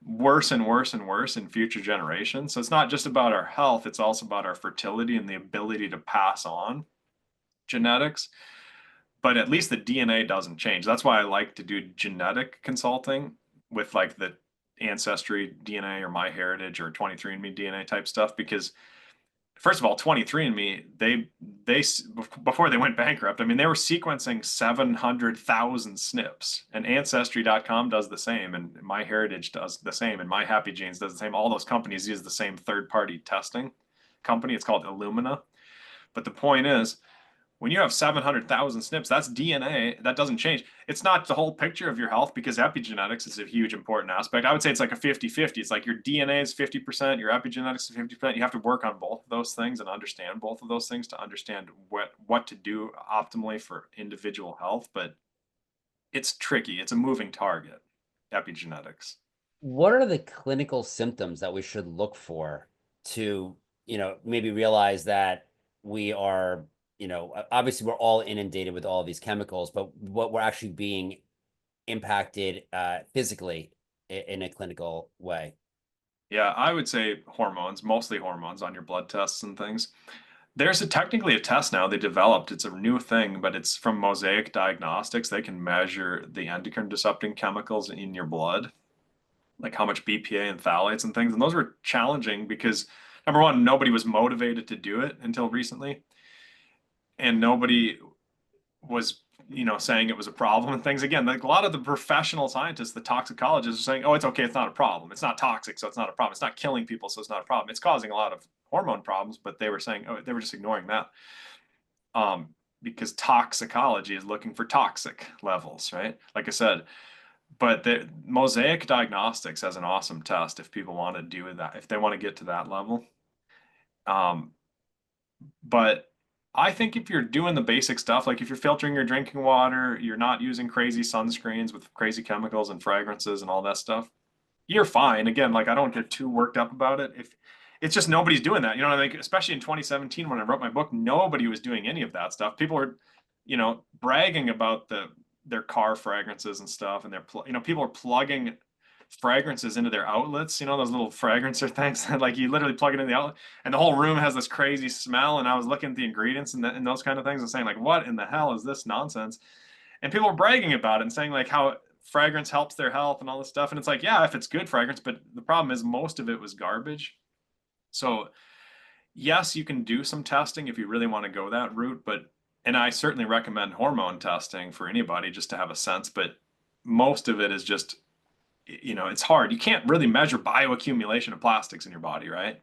worse and worse and worse in future generations. So it's not just about our health, it's also about our fertility and the ability to pass on genetics. But at least the DNA doesn't change. That's why I like to do genetic consulting with like the Ancestry DNA or MyHeritage or 23andMe DNA type stuff because first of all, 23andMe, before they went bankrupt, I mean, they were sequencing 700,000 SNPs, and Ancestry.com does the same, and MyHeritage does the same, and MyHappyGenes does the same. All those companies use the same third-party testing company. It's called Illumina. But the point is, when you have 700,000 SNPs, that's DNA. That doesn't change. It's not the whole picture of your health because epigenetics is a huge important aspect. I would say it's like a 50-50. It's like your DNA is 50%, your epigenetics is 50%. You have to work on both of those things and understand both of those things to understand what to do optimally for individual health. But it's tricky. It's a moving target, epigenetics. What are the clinical symptoms that we should look for to, maybe realize that we are, obviously we're all inundated with all these chemicals, but what we're actually being impacted physically in a clinical way? Yeah, I would say hormones, mostly hormones on your blood tests and things. There's technically a test now they developed. It's a new thing, but it's from Mosaic Diagnostics. They can measure the endocrine disrupting chemicals in your blood, like how much BPA and phthalates and things. And those were challenging because number one, nobody was motivated to do it until recently. And nobody was, saying it was a problem and things. Again, like a lot of the professional scientists, the toxicologists are saying, oh, it's okay, it's not a problem. It's not toxic, so it's not a problem. It's not killing people, so it's not a problem. It's causing a lot of hormone problems, but they were saying, oh, they were just ignoring that. Because toxicology is looking for toxic levels, right? Like I said, but the Mosaic Diagnostics has an awesome test if people want to do that, if they want to get to that level. But I think if you're doing the basic stuff, like if you're filtering your drinking water, you're not using crazy sunscreens with crazy chemicals and fragrances and all that stuff, you're fine. Again, like I don't get too worked up about it. If it's just nobody's doing that, I mean? Especially in 2017 when I wrote my book, nobody was doing any of that stuff. People were, bragging about their car fragrances and stuff, and people are plugging fragrances into their outlets, those little fragrancer things. Like you literally plug it in the outlet and the whole room has this crazy smell. And I was looking at the ingredients and those kind of things and saying like, what in the hell is this nonsense? And people were bragging about it and saying like how fragrance helps their health and all this stuff. And it's like, yeah, if it's good fragrance, but the problem is most of it was garbage. So yes, you can do some testing if you really want to go that route, and I certainly recommend hormone testing for anybody just to have a sense, but most of it is just, it's hard. You can't really measure bioaccumulation of plastics in your body, right?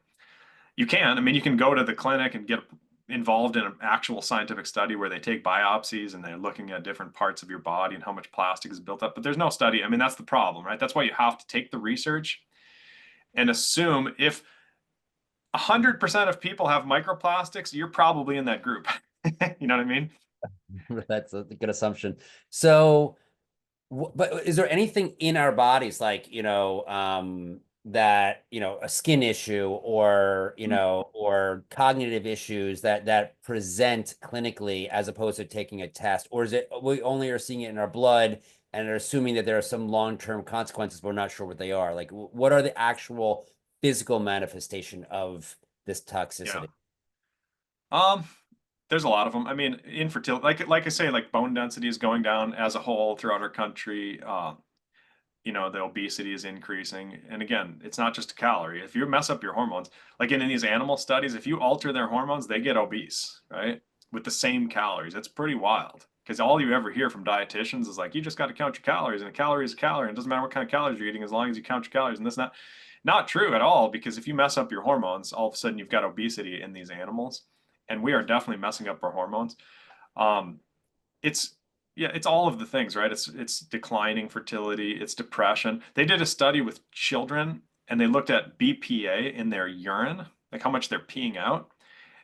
You can. I mean, you can go to the clinic and get involved in an actual scientific study where they take biopsies and they're looking at different parts of your body and how much plastic is built up. But there's no study. I mean, that's the problem, right? That's why you have to take the research and assume if 100% of people have microplastics, you're probably in that group. You know what I mean? That's a good assumption. So, but is there anything in our bodies like, that, a skin issue or, or cognitive issues that present clinically as opposed to taking a test? Or is it we only are seeing it in our blood and are assuming that there are some long-term consequences, but we're not sure what they are? Like, what are the actual physical manifestation of this toxicity? Yeah. There's a lot of them. I mean, infertility, like I say, like bone density is going down as a whole throughout our country. The obesity is increasing. And again, it's not just a calorie. If you mess up your hormones, like in these animal studies, if you alter their hormones, they get obese, right? With the same calories. It's pretty wild. Because all you ever hear from dietitians is like, you just got to count your calories, and a calorie is a calorie. And it doesn't matter what kind of calories you're eating as long as you count your calories. And this and that. Not true at all, because if you mess up your hormones, all of a sudden you've got obesity in these animals. And we are definitely messing up our hormones. Um, it's yeah, it's all of the things, right? It's declining fertility, it's depression. They did a study with children and they looked at BPA in their urine, like how much they're peeing out.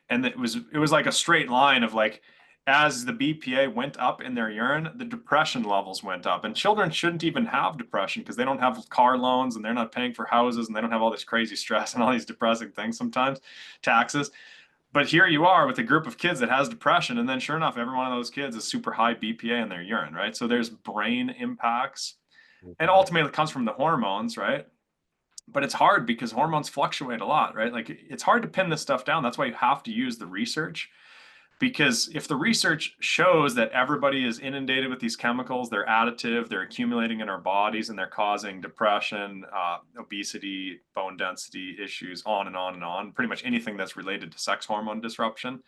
And it was like a straight line of like as the BPA went up in their urine, the depression levels went up. And children shouldn't even have depression because they don't have car loans and they're not paying for houses and they don't have all this crazy stress and all these depressing things sometimes, taxes. But here you are with a group of kids that has depression, and then sure enough, every one of those kids is super high BPA in their urine, right? So there's brain impacts, and Mhm. ultimately it comes from the hormones, right? But it's hard because hormones fluctuate a lot, right? Like it's hard to pin this stuff down. That's why you have to use the research. Because if the research shows that everybody is inundated with these chemicals, they're additive, they're accumulating in our bodies, and they're causing depression, obesity, bone density issues, on and on and on, pretty much anything that's related to sex hormone disruption,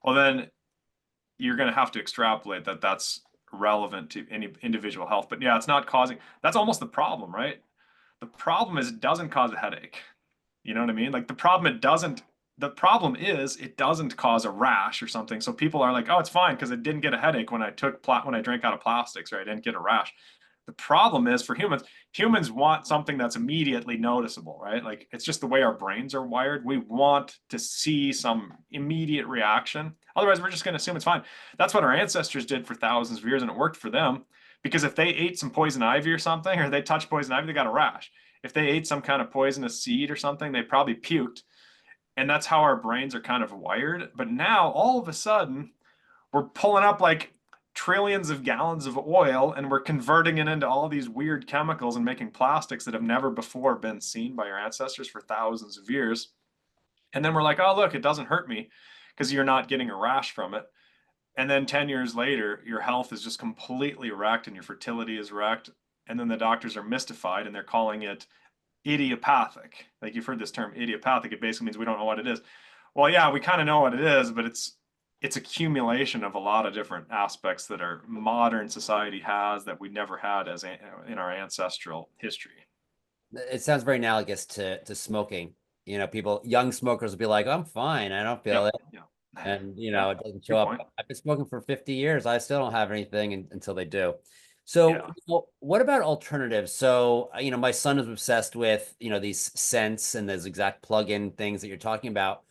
well, then you're going to have to extrapolate that that's relevant to any individual health. But yeah, it's not causing, that's almost the problem, right? The problem is it doesn't cause a headache. You know what I mean? Like the problem is it doesn't cause a rash or something. So people are like, oh, it's fine because it didn't get a headache when when I drank out of plastics, or I didn't get a rash. The problem is for humans want something that's immediately noticeable, right? Like it's just the way our brains are wired. We want to see some immediate reaction. Otherwise, we're just going to assume it's fine. That's what our ancestors did for thousands of years, and it worked for them. Because if they ate some poison ivy or something, or they touched poison ivy, they got a rash. If they ate some kind of poisonous seed or something, they probably puked. And that's how our brains are kind of wired. But now, all of a sudden, we're pulling up like trillions of gallons of oil and we're converting it into all these weird chemicals and making plastics that have never before been seen by our ancestors for thousands of years. And then we're like, oh, look, it doesn't hurt me because you're not getting a rash from it. And then 10 years later, your health is just completely wrecked and your fertility is wrecked. And then the doctors are mystified and they're calling it idiopathic. Like you've heard this term idiopathic. It basically means we don't know what it is. Well, yeah, we kind of know what it is, but it's accumulation of a lot of different aspects that our modern society has that we never had as in our ancestral history. It sounds very analogous to smoking. You know, people, young smokers will be like, I'm fine, I don't feel Yep. it. Yeah. And, Yeah. it doesn't show Good up. point. I've been smoking for 50 years. I still don't have anything until they do. So, Yeah. what about alternatives? So, my son is obsessed with, these scents and those exact plug-in things that you're talking about.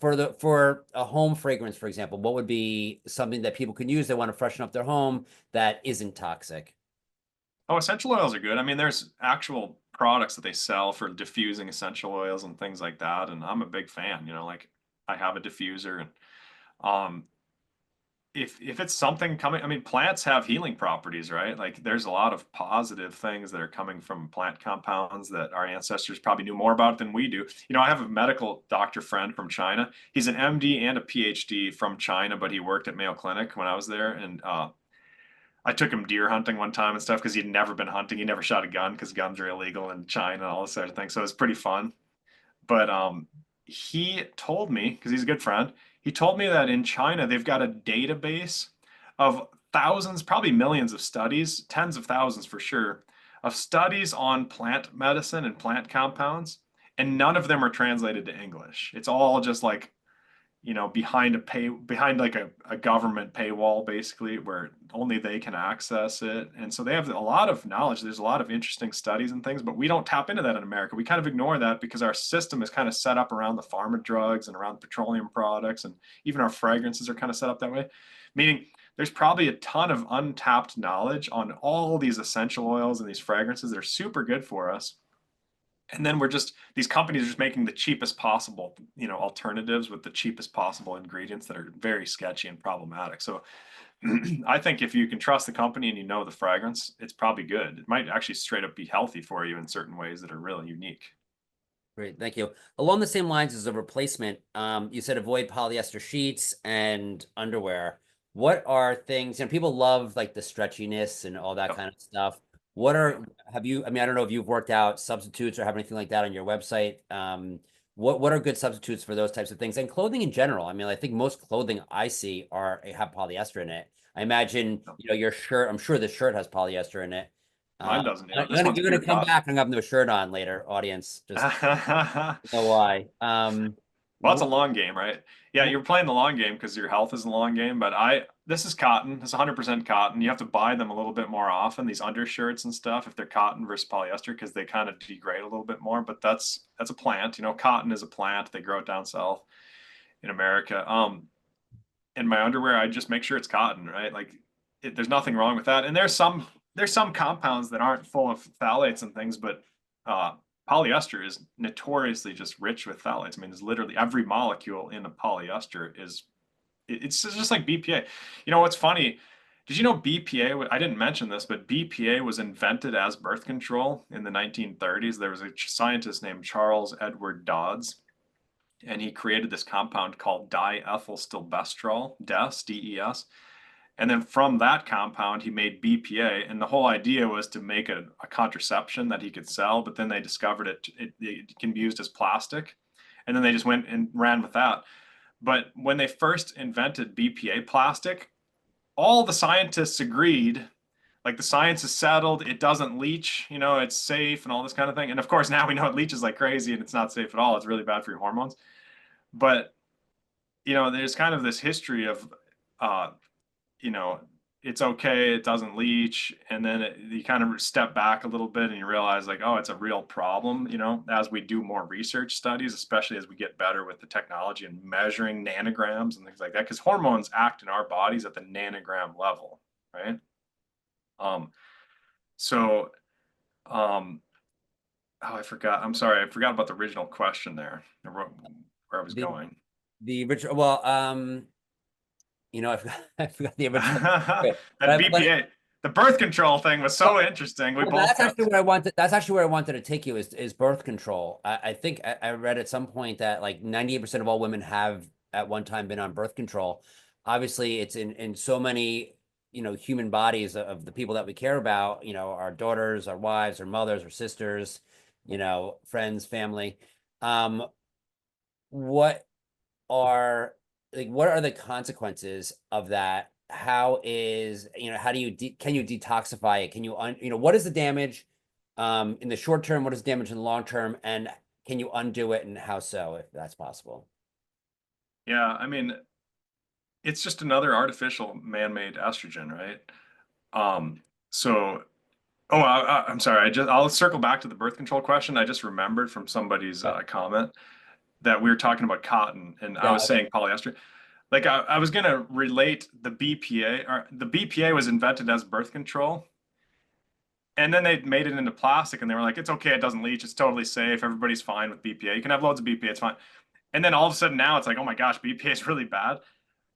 For a home fragrance, for example, what would be something that people can use that want to freshen up their home that isn't toxic? Oh, essential oils are good. I mean, there's actual products that they sell for diffusing essential oils and things like that, and I'm a big fan. Like I have a diffuser, and um, if it's something coming, I mean, plants have healing properties, right? Like there's a lot of positive things that are coming from plant compounds that our ancestors probably knew more about than we do. I have a medical doctor friend from China. He's an MD and a PhD from China, but he worked at Mayo Clinic when I was there, and I took him deer hunting one time and stuff because he'd never been hunting. He never shot a gun because guns are illegal in China and all this sort of thing. So it was pretty fun. But he told me, because he's a good friend, he told me that in China they've got a database of thousands, probably millions of studies, tens of thousands for sure, of studies on plant medicine and plant compounds, and none of them are translated to English. It's all just like behind like a government paywall basically where only they can access it. And so they have a lot of knowledge. There's a lot of interesting studies and things, but we don't tap into that in America. We kind of ignore that because our system is kind of set up around the pharma drugs and around petroleum products, and even our fragrances are kind of set up that way. Meaning there's probably a ton of untapped knowledge on all these essential oils and these fragrances that are super good for us, and then these companies are just making the cheapest possible alternatives with the cheapest possible ingredients that are very sketchy and problematic. So I think if you can trust the company and the fragrance, it's probably good. It might actually straight up be healthy for you in certain ways that are really unique. Great, thank you. Along the same lines as a replacement, you said avoid polyester sheets and underwear. What are things, people love like the stretchiness and all that Yep. kind of stuff. Yep. I don't know if you've worked out substitutes or have anything like that on your website. What are good substitutes for those types of things and clothing in general? I mean, I think most clothing I see have polyester in it. I imagine, Yep. your shirt, I'm sure the shirt has polyester in it. Mine doesn't. This You're one's gonna pure come cotton. back and have no shirt on later, audience. Just Well, know why. it's a long game, right? Yeah, Wh- you're playing the long game because your health is the long game. But this is cotton. This is 100% cotton. You have to buy them a little bit more often. These undershirts and stuff, if they're cotton versus polyester, because they kind of degrade a little bit more. But that's a plant. Cotton is a plant. They grow it down south in America. In my underwear, I just make sure it's cotton, right? Like, there's nothing wrong with that. And there's some compounds that aren't full of phthalates and things, but uh, polyester is notoriously just rich with phthalates. I mean, there's literally every molecule in a polyester it's just like BPA. What's funny? Did you know BPA? I didn't mention this, but BPA was invented as birth control in the 1930s. There was a scientist named Charles Edward Dodds, and he created this compound called diethylstilbestrol, DES, DES. And then from that compound, he made BPA. And the whole idea was to make a contraception that he could sell. But then they discovered it can be used as plastic. And then they just went and ran with that. But when they first invented BPA plastic, all the scientists agreed, like the science is settled, it doesn't leach, it's safe and all this kind of thing. And of course, now we know it leaches like crazy and it's not safe at all. It's really bad for your hormones. But, there's kind of this history of, uh, you know, it's okay, it doesn't leach. And then you kind of step back a little bit and you realize like, oh, it's a real problem, as we do more research studies, especially as we get better with the technology and measuring nanograms and things like that, because hormones act in our bodies at the nanogram level, right? So, um, oh, I forgot. I'm sorry. I forgot about the original question there, where I was The going. the original, well, I forgot, I forgot the original. Okay. That BPA, the birth control thing was so interesting. We Well, both that's got. actually what I wanted. That's actually where I wanted to take you is birth control. I think I read at some point that like 98% of all women have at one time been on birth control. Obviously, it's in so many, human bodies of the people that we care about, our daughters, our wives, our mothers, our sisters, friends, family. Um, what are what are the consequences of that? How is, how do you can you detoxify it? Can you what is the damage in the short term? What is the damage in the long term? And can you undo it, and how so, if that's possible? Yeah, I mean, it's just another artificial man-made estrogen, right? So, oh, I'm sorry. I'll circle back to the birth control question. I just remembered from somebody's Yeah. comment that we were talking about cotton, and I Yeah. was saying polyester. Like I was gonna relate the BPA, or the BPA was invented as birth control, and then they made it into plastic, and they were like, it's okay, it doesn't leach, it's totally safe, everybody's fine with BPA. You can have loads of BPA, it's fine. And then all of a sudden now it's like, oh my gosh, BPA is really bad.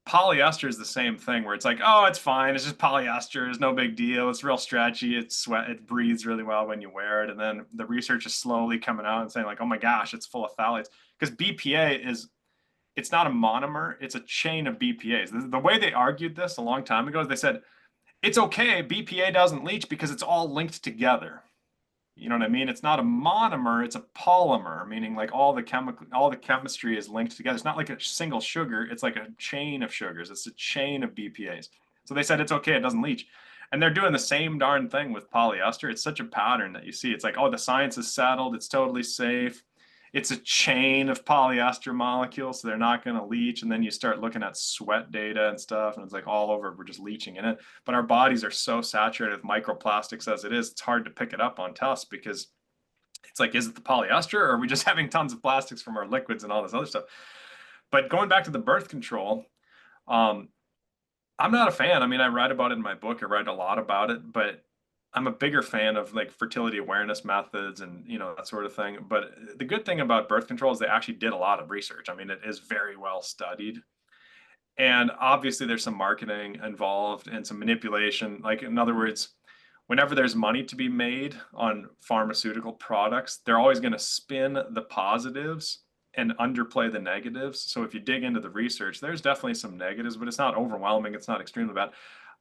Polyester is the same thing, where it's like, oh, it's fine, it's just polyester, it's no big deal, it's real stretchy, it breathes really well when you wear it. And then the research is slowly coming out and saying like, oh my gosh, it's full of phthalates, because BPA it's not a monomer, it's a chain of BPAs. The way they argued this a long time ago is they said, it's okay, BPA doesn't leach because it's all linked together. You know what I mean? It's not a monomer, it's a polymer, meaning like all the chemistry is linked together. It's not like a single sugar, it's like a chain of sugars. It's a chain of BPAs. So they said it's okay, it doesn't leach. And they're doing the same darn thing with polyester. It's such a pattern that you see. It's like, oh, the science is settled, it's totally safe. It's a chain of polyester molecules, so they're not going to leach. And then you start looking at sweat data and stuff, and it's like all over, we're just leaching in it. But our bodies are so saturated with microplastics as it is, it's hard to pick it up on tests, because it's like, is it the polyester, or are we just having tons of plastics from our liquids and all this other stuff? But going back to the birth control, um, I'm not a fan. I mean, I write about it in my book. I write a lot about it, but I'm a bigger fan of like fertility awareness methods and that sort of thing. But the good thing about birth control is they actually did a lot of research. I mean, it is very well studied. And obviously there's some marketing involved and some manipulation. Like, in other words, whenever there's money to be made on pharmaceutical products, they're always going to spin the positives and underplay the negatives. So if you dig into the research, there's definitely some negatives, but it's not overwhelming. It's not extremely bad.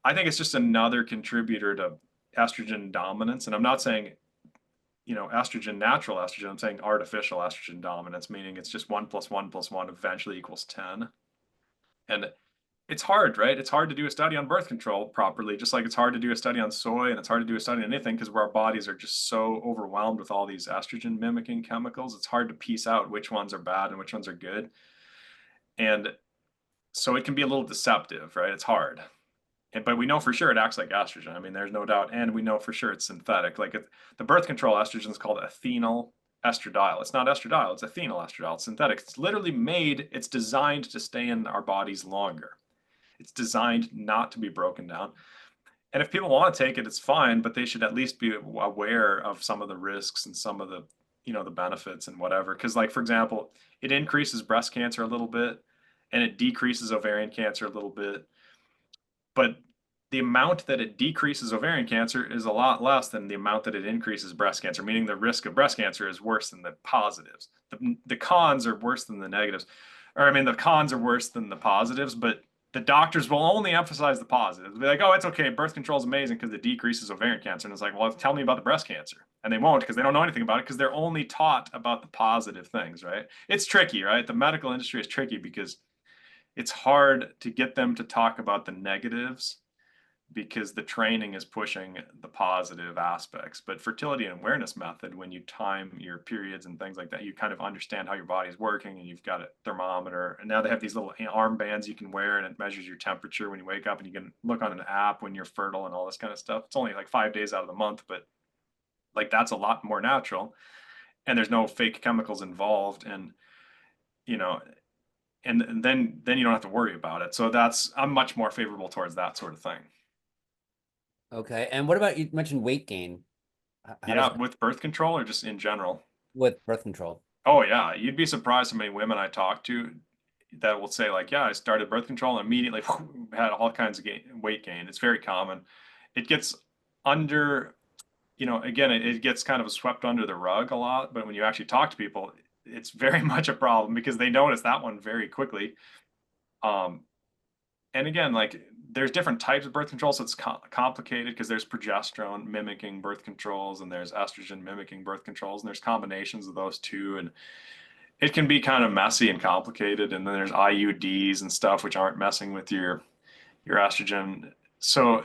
I think it's just another contributor to estrogen dominance. And I'm not saying, estrogen, natural estrogen. I'm saying artificial estrogen dominance, meaning it's just 1 + 1 + 1 eventually equals 10. And it's hard, right? It's hard to do a study on birth control properly, just like it's hard to do a study on soy, and it's hard to do a study on anything, because our bodies are just so overwhelmed with all these estrogen mimicking chemicals. It's hard to piece out which ones are bad and which ones are good. And so it can be a little deceptive, right? It's hard. But we know for sure it acts like estrogen. I mean, there's no doubt. And we know for sure it's synthetic. Like the birth control estrogen is called ethinyl estradiol. It's not estradiol, it's ethinyl estradiol. It's synthetic. It's literally it's designed to stay in our bodies longer. It's designed not to be broken down. And if people want to take it, it's fine, but they should at least be aware of some of the risks and some of the, the benefits and whatever. Because, like, for example, it increases breast cancer a little bit and it decreases ovarian cancer a little bit. But the amount that it decreases ovarian cancer is a lot less than the amount that it increases breast cancer, meaning the risk of breast cancer is worse than the positives. The cons are worse than the negatives. Or, I mean, the cons are worse than the positives, but the doctors will only emphasize the positives. They'll be like, oh, it's okay. Birth control is amazing because it decreases ovarian cancer. And it's like, well, tell me about the breast cancer. And they won't because they don't know anything about it because they're only taught about the positive things, right? It's tricky, right? The medical industry is tricky because it's hard to get them to talk about the negatives because the training is pushing the positive aspects. But fertility and awareness method, when you time your periods and things like that, you kind of understand how your body's working, and you've got a thermometer. And now they have these little armbands you can wear, and it measures your temperature when you wake up, and you can look on an app when you're fertile and all this kind of stuff. It's only like 5 days out of the month, but like that's a lot more natural, and there's no fake chemicals involved. And you know, and then you don't have to worry about it. So I'm much more favorable towards that sort of thing. Okay. And what about, you mentioned weight gain? How does Yeah, that with birth control or just in general? with birth control? Oh yeah, you'd be surprised how many women I talk to that will say like, yeah, I started birth control and immediately had all kinds of weight gain. It's very common. It gets under, again, it gets kind of swept under the rug a lot, but when you actually talk to people, it's very much a problem because they notice that one very quickly. Um, and again, like there's different types of birth control, so it's complicated because there's progesterone mimicking birth controls and there's estrogen mimicking birth controls, and there's combinations of those two, and it can be kind of messy and complicated. And then there's IUDs and stuff which aren't messing with your estrogen, so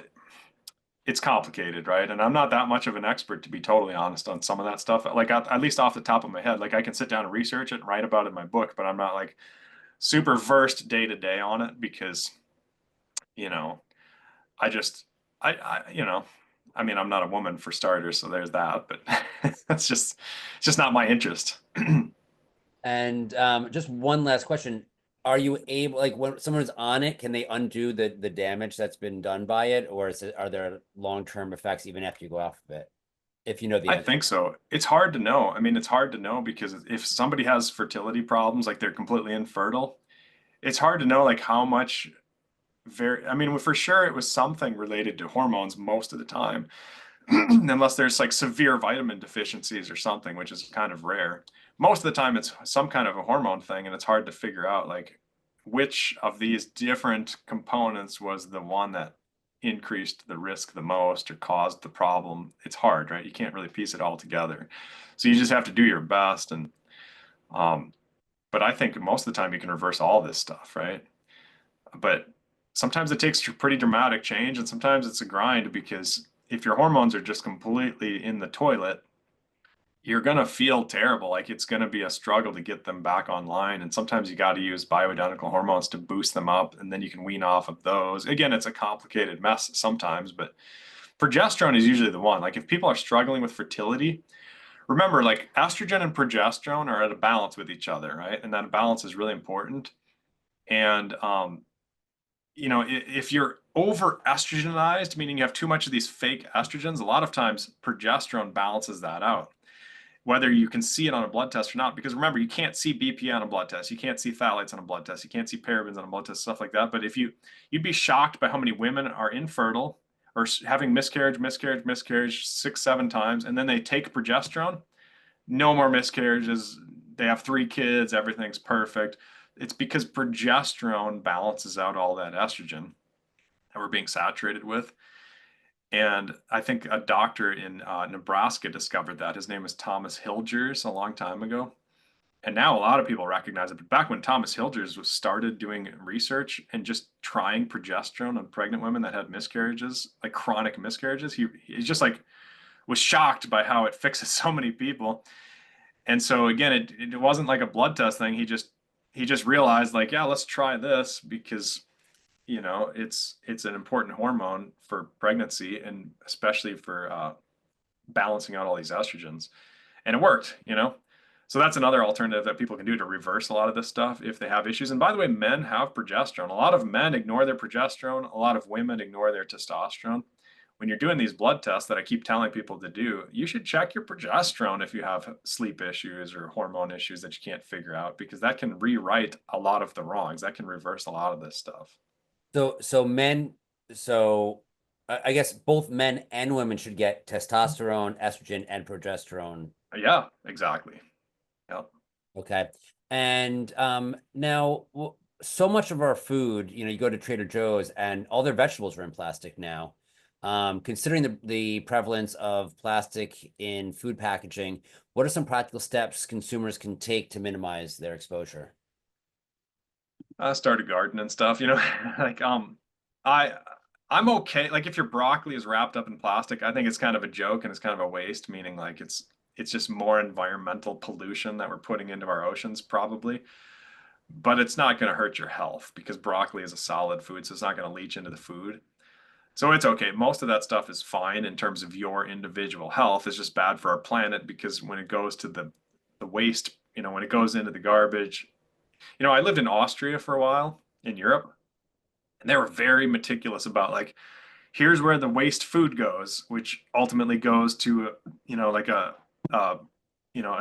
it's complicated, right? And I'm not that much of an expert, to be totally honest, on some of that stuff. Like at least off the top of my head, like I can sit down and research it and write about it in my book, but I'm not like super versed day to day on it because you know I just, I mean, I'm not a woman for starters, so there's that, but it's just not my interest. And just one last question. Are you able, like when someone's on it, can they undo the damage that's been done by it? Or are there long-term effects even after you go off of it? If you know the I answer. think so. It's hard to know. I mean, it's hard to know because if somebody has fertility problems, like they're completely infertile, it's hard to know like how much I mean, for sure it was something related to hormones most of the time. Unless there's like severe vitamin deficiencies or something, which is kind of rare. Most of the time, it's some kind of a hormone thing, and it's hard to figure out like which of these different components was the one that increased the risk the most or caused the problem. It's hard, right? You can't really piece it all together. So you just have to do your best. And, um, but I think most of the time you can reverse all this stuff, right? But sometimes it takes a pretty dramatic change, and sometimes it's a grind because if your hormones are just completely in the toilet, you're going to feel terrible. Like it's going to be a struggle to get them back online. And sometimes you got to use bioidentical hormones to boost them up, and then you can wean off of those. Again, it's a complicated mess sometimes, but progesterone is usually the one. Like if people are struggling with fertility, remember like estrogen and progesterone are at a balance with each other, right? And that balance is really important. And if you're over estrogenized, meaning you have too much of these fake estrogens, a lot of times progesterone balances that out, whether you can see it on a blood test or not. Because remember, you can't see BPA on a blood test, you can't see phthalates on a blood test, you can't see parabens on a blood test, stuff like that. But if you'd be shocked by how many women are infertile or having miscarriage 6, 7 times, and then they take progesterone, no more miscarriages. They have 3 kids, everything's perfect. It's because progesterone balances out all that estrogen that we're being saturated with. And I think a doctor in Nebraska discovered that. His name is Thomas Hilgers a long time ago. And now a lot of people recognize it. But back when Thomas Hilgers was started doing research and just trying progesterone on pregnant women that had miscarriages, like chronic miscarriages, he just like was shocked by how it fixes so many people. And so again, it wasn't like a blood test thing. He just realized like, yeah, let's try this because it's an important hormone for pregnancy and especially for balancing out all these estrogens. And it worked. So that's another alternative that people can do to reverse a lot of this stuff if they have issues. And by the way, men have progesterone. A lot of men ignore their progesterone. A lot of women ignore their testosterone. When you're doing these blood tests that I keep telling people to do, you should check your progesterone if you have sleep issues or hormone issues that you can't figure out, because that can rewrite a lot of the wrongs. That can reverse a lot of this stuff. So men, so I guess both men and women should get testosterone, estrogen, and progesterone. Yeah, exactly. Yep. Okay. And now, so much of our food, you go to Trader Joe's and all their vegetables are in plastic now. Considering the prevalence of plastic in food packaging, what are some practical steps consumers can take to minimize their exposure? I started gardening and stuff, like I I'm okay. Like if your broccoli is wrapped up in plastic, I think it's kind of a joke and it's kind of a waste, meaning like it's just more environmental pollution that we're putting into our oceans probably. But it's not going to hurt your health because broccoli is a solid food, so it's not going to leach into the food. So it's okay. Most of that stuff is fine in terms of your individual health. It's just bad for our planet because when it goes to the waste, when it goes into the garbage. I lived in Austria for a while in Europe, and they were very meticulous about like, here's where the waste food goes, which ultimately goes to, like uh, a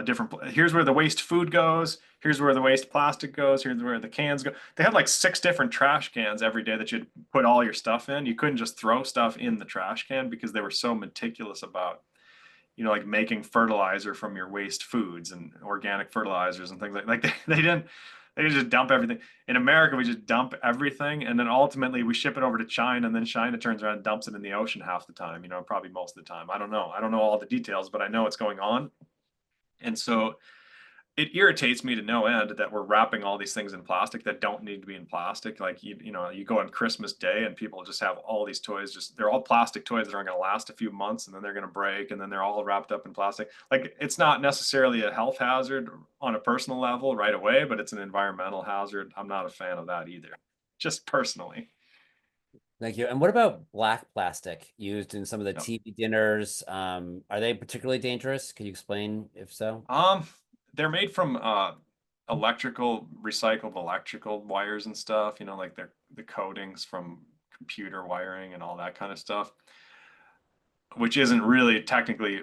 different. Here's where the waste food goes. Here's where the waste plastic goes. Here's where the cans go. They had like 6 different trash cans every day that you'd put all your stuff in. You couldn't just throw stuff in the trash can because they were so meticulous about like making fertilizer from your waste foods and organic fertilizers and things like they just dump everything. In America, we just dump everything and then ultimately we ship it over to China and then China turns around and dumps it in the ocean half the time, probably most of the time. I don't know. I don't know all the details, but I know what's going on. And so it irritates me to no end that we're wrapping all these things in plastic that don't need to be in plastic. Like you go on Christmas Day and people just have all these toys, just they're all plastic toys that aren't going to last a few months and then they're going to break and then they're all wrapped up in plastic. Like it's not necessarily a health hazard on a personal level right away, but it's an environmental hazard. I'm not a fan of that either, just personally. Thank you. And what about black plastic used in some of the Yep. TV dinners? Are they particularly dangerous? Can you explain if so? Um, they're made from recycled electrical wires and stuff, like they're the coatings from computer wiring and all that kind of stuff, which isn't really technically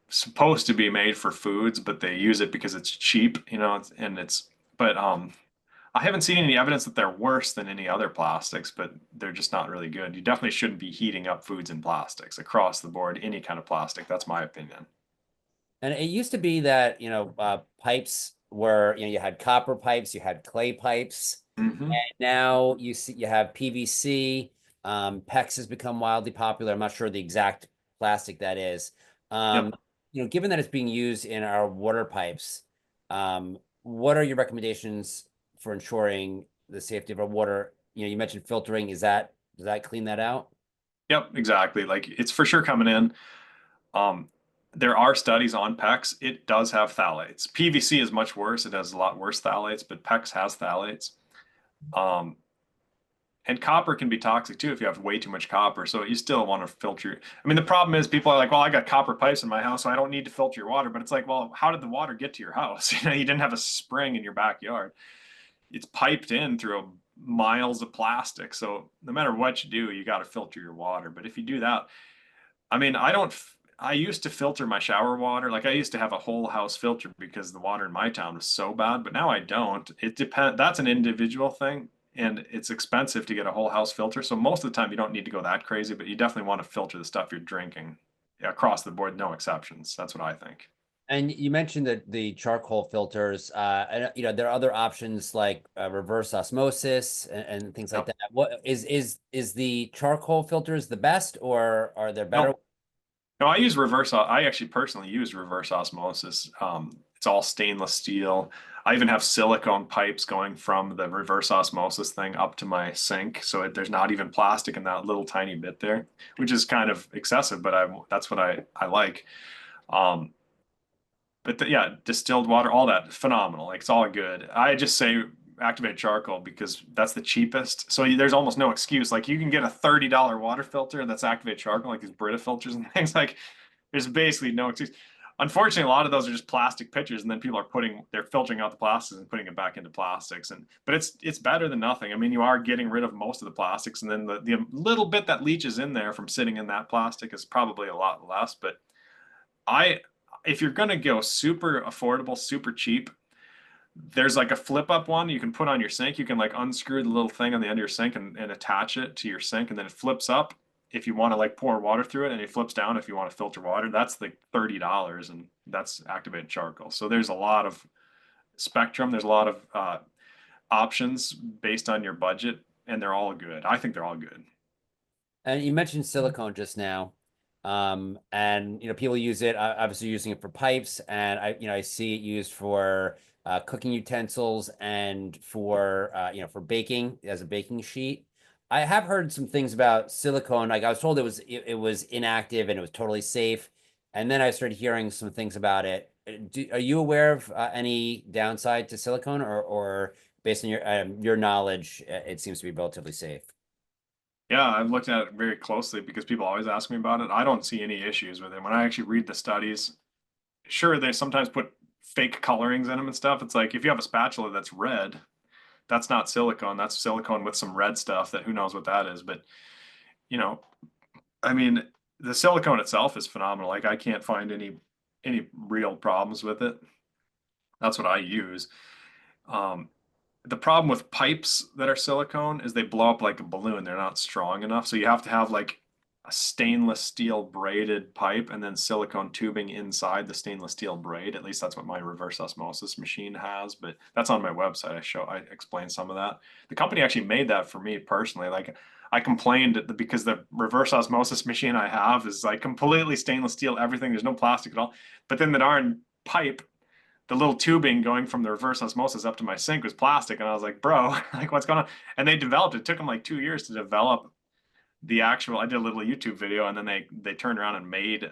supposed to be made for foods, but they use it because it's cheap, but I haven't seen any evidence that they're worse than any other plastics, but they're just not really good. You definitely shouldn't be heating up foods in plastics across the board, any kind of plastic. That's my opinion. And it used to be that, pipes were, you had copper pipes, you had clay pipes. Hmm. Now you have PVC. PEX has become wildly popular. I'm not sure the exact plastic that is. Um, Yep. Given that it's being used in our water pipes, what are your recommendations for ensuring the safety of our water? You mentioned filtering. Does that clean that out? Yep, exactly. Like it's for sure coming in. Um, there are studies on PEX. It does have phthalates. PVC is much worse. It has a lot worse phthalates, but PEX has phthalates. Um, and copper can be toxic too if you have way too much copper. So you still want to filter. I mean, the problem is people are like, well, I got copper pipes in my house, so I don't need to filter your water. But it's like, well, how did the water get to your house? You didn't have a spring in your backyard. It's piped in through miles of plastic. So no matter what you do, you got to filter your water. But if you do that, I mean, I used to filter my shower water. Like I used to have a whole house filter because the water in my town was so bad, but now I don't. It depends. That's an individual thing and it's expensive to get a whole house filter. So most of the time you don't need to go that crazy, but you definitely want to filter the stuff you're drinking. Yeah, across the board, no exceptions. That's what I think. And you mentioned that the charcoal filters, and, there are other options like reverse osmosis and things like Yep. that. What is the charcoal filters the best, or are there better? No, no, I use I actually personally use reverse osmosis. It's all stainless steel. I even have silicone pipes going from the reverse osmosis thing up to my sink, so there's not even plastic in that little tiny bit there, which is kind of excessive, but that's what I like. Um, but yeah, distilled water, all that phenomenal. Like it's all good. I just say activated charcoal because that's the cheapest. So there's almost no excuse. Like you can get a $30 water filter that's activated charcoal, like these Brita filters and things. Like there's basically no excuse. Unfortunately, a lot of those are just plastic pitchers, and then people are they're filtering out the plastics and putting it back into plastics. But it's better than nothing. I mean, you are getting rid of most of the plastics, and then the little bit that leaches in there from sitting in that plastic is probably a lot less. But I, if you're gonna go super affordable, super cheap, there's like a flip up one you can put on your sink. You can like unscrew the little thing on the end of your sink and attach it to your sink, and then it flips up. if you want to like pour water through it, and it flips down if you want to filter water, that's like $30, and that's activated charcoal. So there's a lot of spectrum. There's a lot of options based on your budget, and they're all good. I think they're all good. And you mentioned silicone just now. And people use it, obviously using it for pipes, and I see it used for cooking utensils and for for baking as a baking sheet. I have heard some things about silicone. Like I was told it was inactive and it was totally safe. And then I started hearing some things about it. Are you aware of any downside to silicone, or based on your knowledge, it seems to be relatively safe? Yeah, I've looked at it very closely because people always ask me about it. I don't see any issues with it. When I actually read the studies, sure, they sometimes put fake colorings in them and stuff. It's like if you have a spatula that's red, that's not silicone. That's silicone with some red stuff that who knows what that is. But, you know, I mean, the silicone itself is phenomenal. Like I can't find any real problems with it. That's what I use. Um, the problem with pipes that are silicone is they blow up like a balloon. They're not strong enough. So you have to have like a stainless steel braided pipe and then silicone tubing inside the stainless steel braid. At least that's what my reverse osmosis machine has, but that's on my website. I explain some of that. The company actually made that for me personally. Like I complained because the reverse osmosis machine I have is like completely stainless steel, everything. There's no plastic at all. But then the darn pipe, the little tubing going from the reverse osmosis up to my sink was plastic. And I was like, bro, like what's going on? And they developed, it took them like 2 years to develop the actual, I did a little YouTube video, and then they turned around and made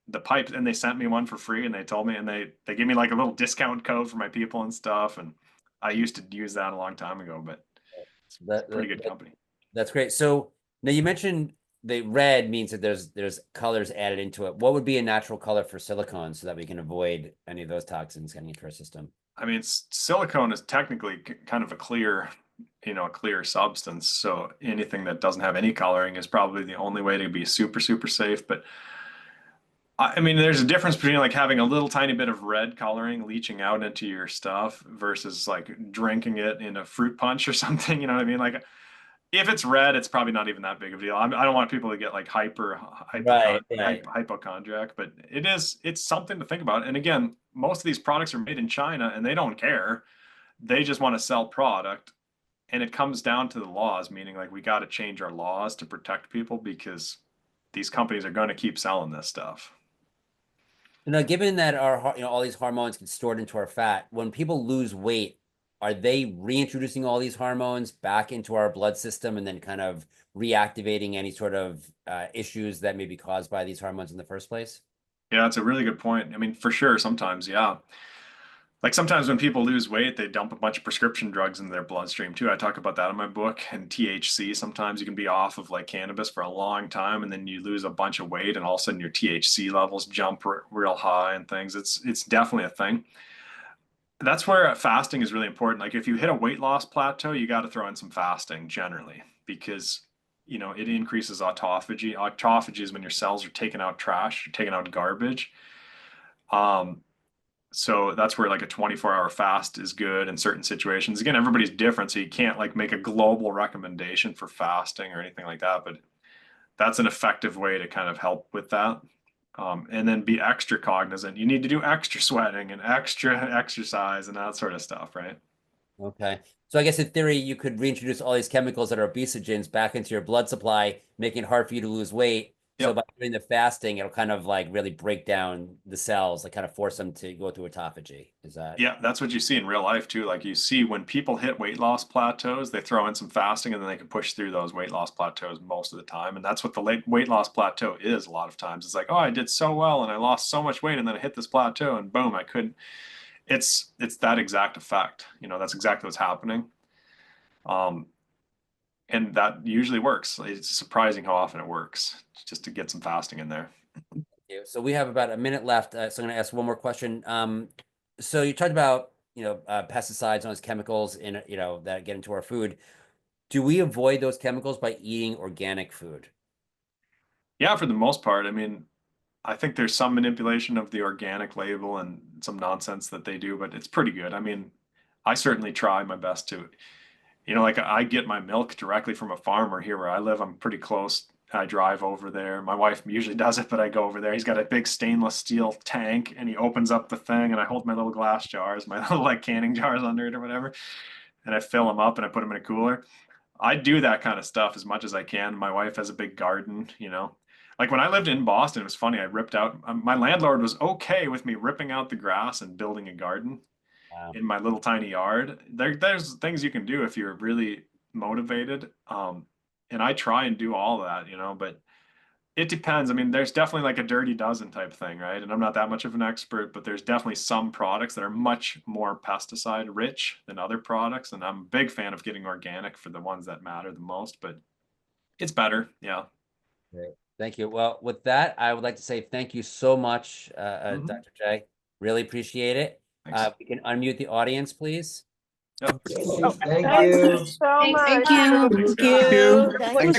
the pipes, and they sent me one for free, and they told me, and they gave me like a little discount code for my people and stuff. And I used to use that a long time ago, but it's That, a pretty that, good company. that's great. So now you mentioned the red means that there's colors added into it. What would be a natural color for silicone so that we can avoid any of those toxins getting into our system? I mean, silicone is technically kind of a clear, a clear substance. So anything that doesn't have any coloring is probably the only way to be super, super safe. But I mean, there's a difference between like having a little tiny bit of red coloring leaching out into your stuff versus like drinking it in a fruit punch or something. You know what I mean? Like if it's red, it's probably not even that big of a deal. I don't want people to get like Right, right. hypochondriac, but it's something to think about. And again, most of these products are made in China and they don't care. They just want to sell product. And it comes down to the laws, meaning like we got to change our laws to protect people because these companies are going to keep selling this stuff. Now, given that all these hormones get stored into our fat, when people lose weight, are they reintroducing all these hormones back into our blood system and then kind of reactivating any sort of issues that may be caused by these hormones in the first place? Yeah, it's a really good point. I mean, for sure, sometimes, yeah. Like sometimes when people lose weight, they dump a bunch of prescription drugs into their bloodstream too. I talk about that in my book. And THC, sometimes you can be off of like cannabis for a long time, and then you lose a bunch of weight, and all of a sudden your THC levels jump real high and things. It's definitely a thing. That's where fasting is really important. Like if you hit a weight loss plateau, you got to throw in some fasting generally because it increases autophagy. Autophagy is when your cells are taking out trash, you're taking out garbage. Um, so that's where like a 24-hour fast is good in certain situations. Again, everybody's different, so you can't like make a global recommendation for fasting or anything like that, but that's an effective way to kind of help with that. And then be extra cognizant. You need to do extra sweating and extra exercise and that sort of stuff, right? Okay. So I guess in theory, you could reintroduce all these chemicals that are obesogens back into your blood supply, making it hard for you to lose weight. So Yep. by doing the fasting, it'll kind of like really break down the cells, like kind of force them to go through autophagy. Is that Yeah, that's what you see in real life too. Like you see when people hit weight loss plateaus, they throw in some fasting and then they can push through those weight loss plateaus most of the time. And that's what the late weight loss plateau is a lot of times. It's like, oh, I did so well and I lost so much weight and then I hit this plateau and boom, I couldn't. It's that exact effect. That's exactly what's happening. Um, and that usually works. It's surprising how often it works just to get some fasting in there. you? So we have about a minute left. So I'm going to ask one more question. So you talked about, pesticides, those chemicals in, that get into our food. Do we avoid those chemicals by eating organic food? Yeah, for the most part. I mean, I think there's some manipulation of the organic label and some nonsense that they do, but it's pretty good. I mean, I certainly try my best to, like I get my milk directly from a farmer here where I live. I'm pretty close. I drive over there. My wife usually does it, but I go over there. He's got a big stainless steel tank, and he opens up the thing, and I hold my little glass jars, my little like canning jars under it or whatever, and I fill them up and I put them in a cooler. I do that kind of stuff as much as I can. My wife has a big garden, you know. Like when I lived in Boston, it was funny. I ripped out, my landlord was okay with me ripping out the grass and building a garden Wow. in my little tiny yard. There's things you can do if you're really motivated. And I try and do all that, you know, but it depends. I mean, there's definitely like a dirty dozen type thing, right? And I'm not that much of an expert, but there's definitely some products that are much more pesticide rich than other products. And I'm a big fan of getting organic for the ones that matter the most, but it's better. Yeah. Great. Thank you. Well, with that, I would like to say thank you so much, Mhm. Dr. J. Really appreciate it. Thanks. We can unmute the audience, please. Yep. Thank Thank you. you so much. Thank you. Thanks, Thank guys. you. Thank Thanks,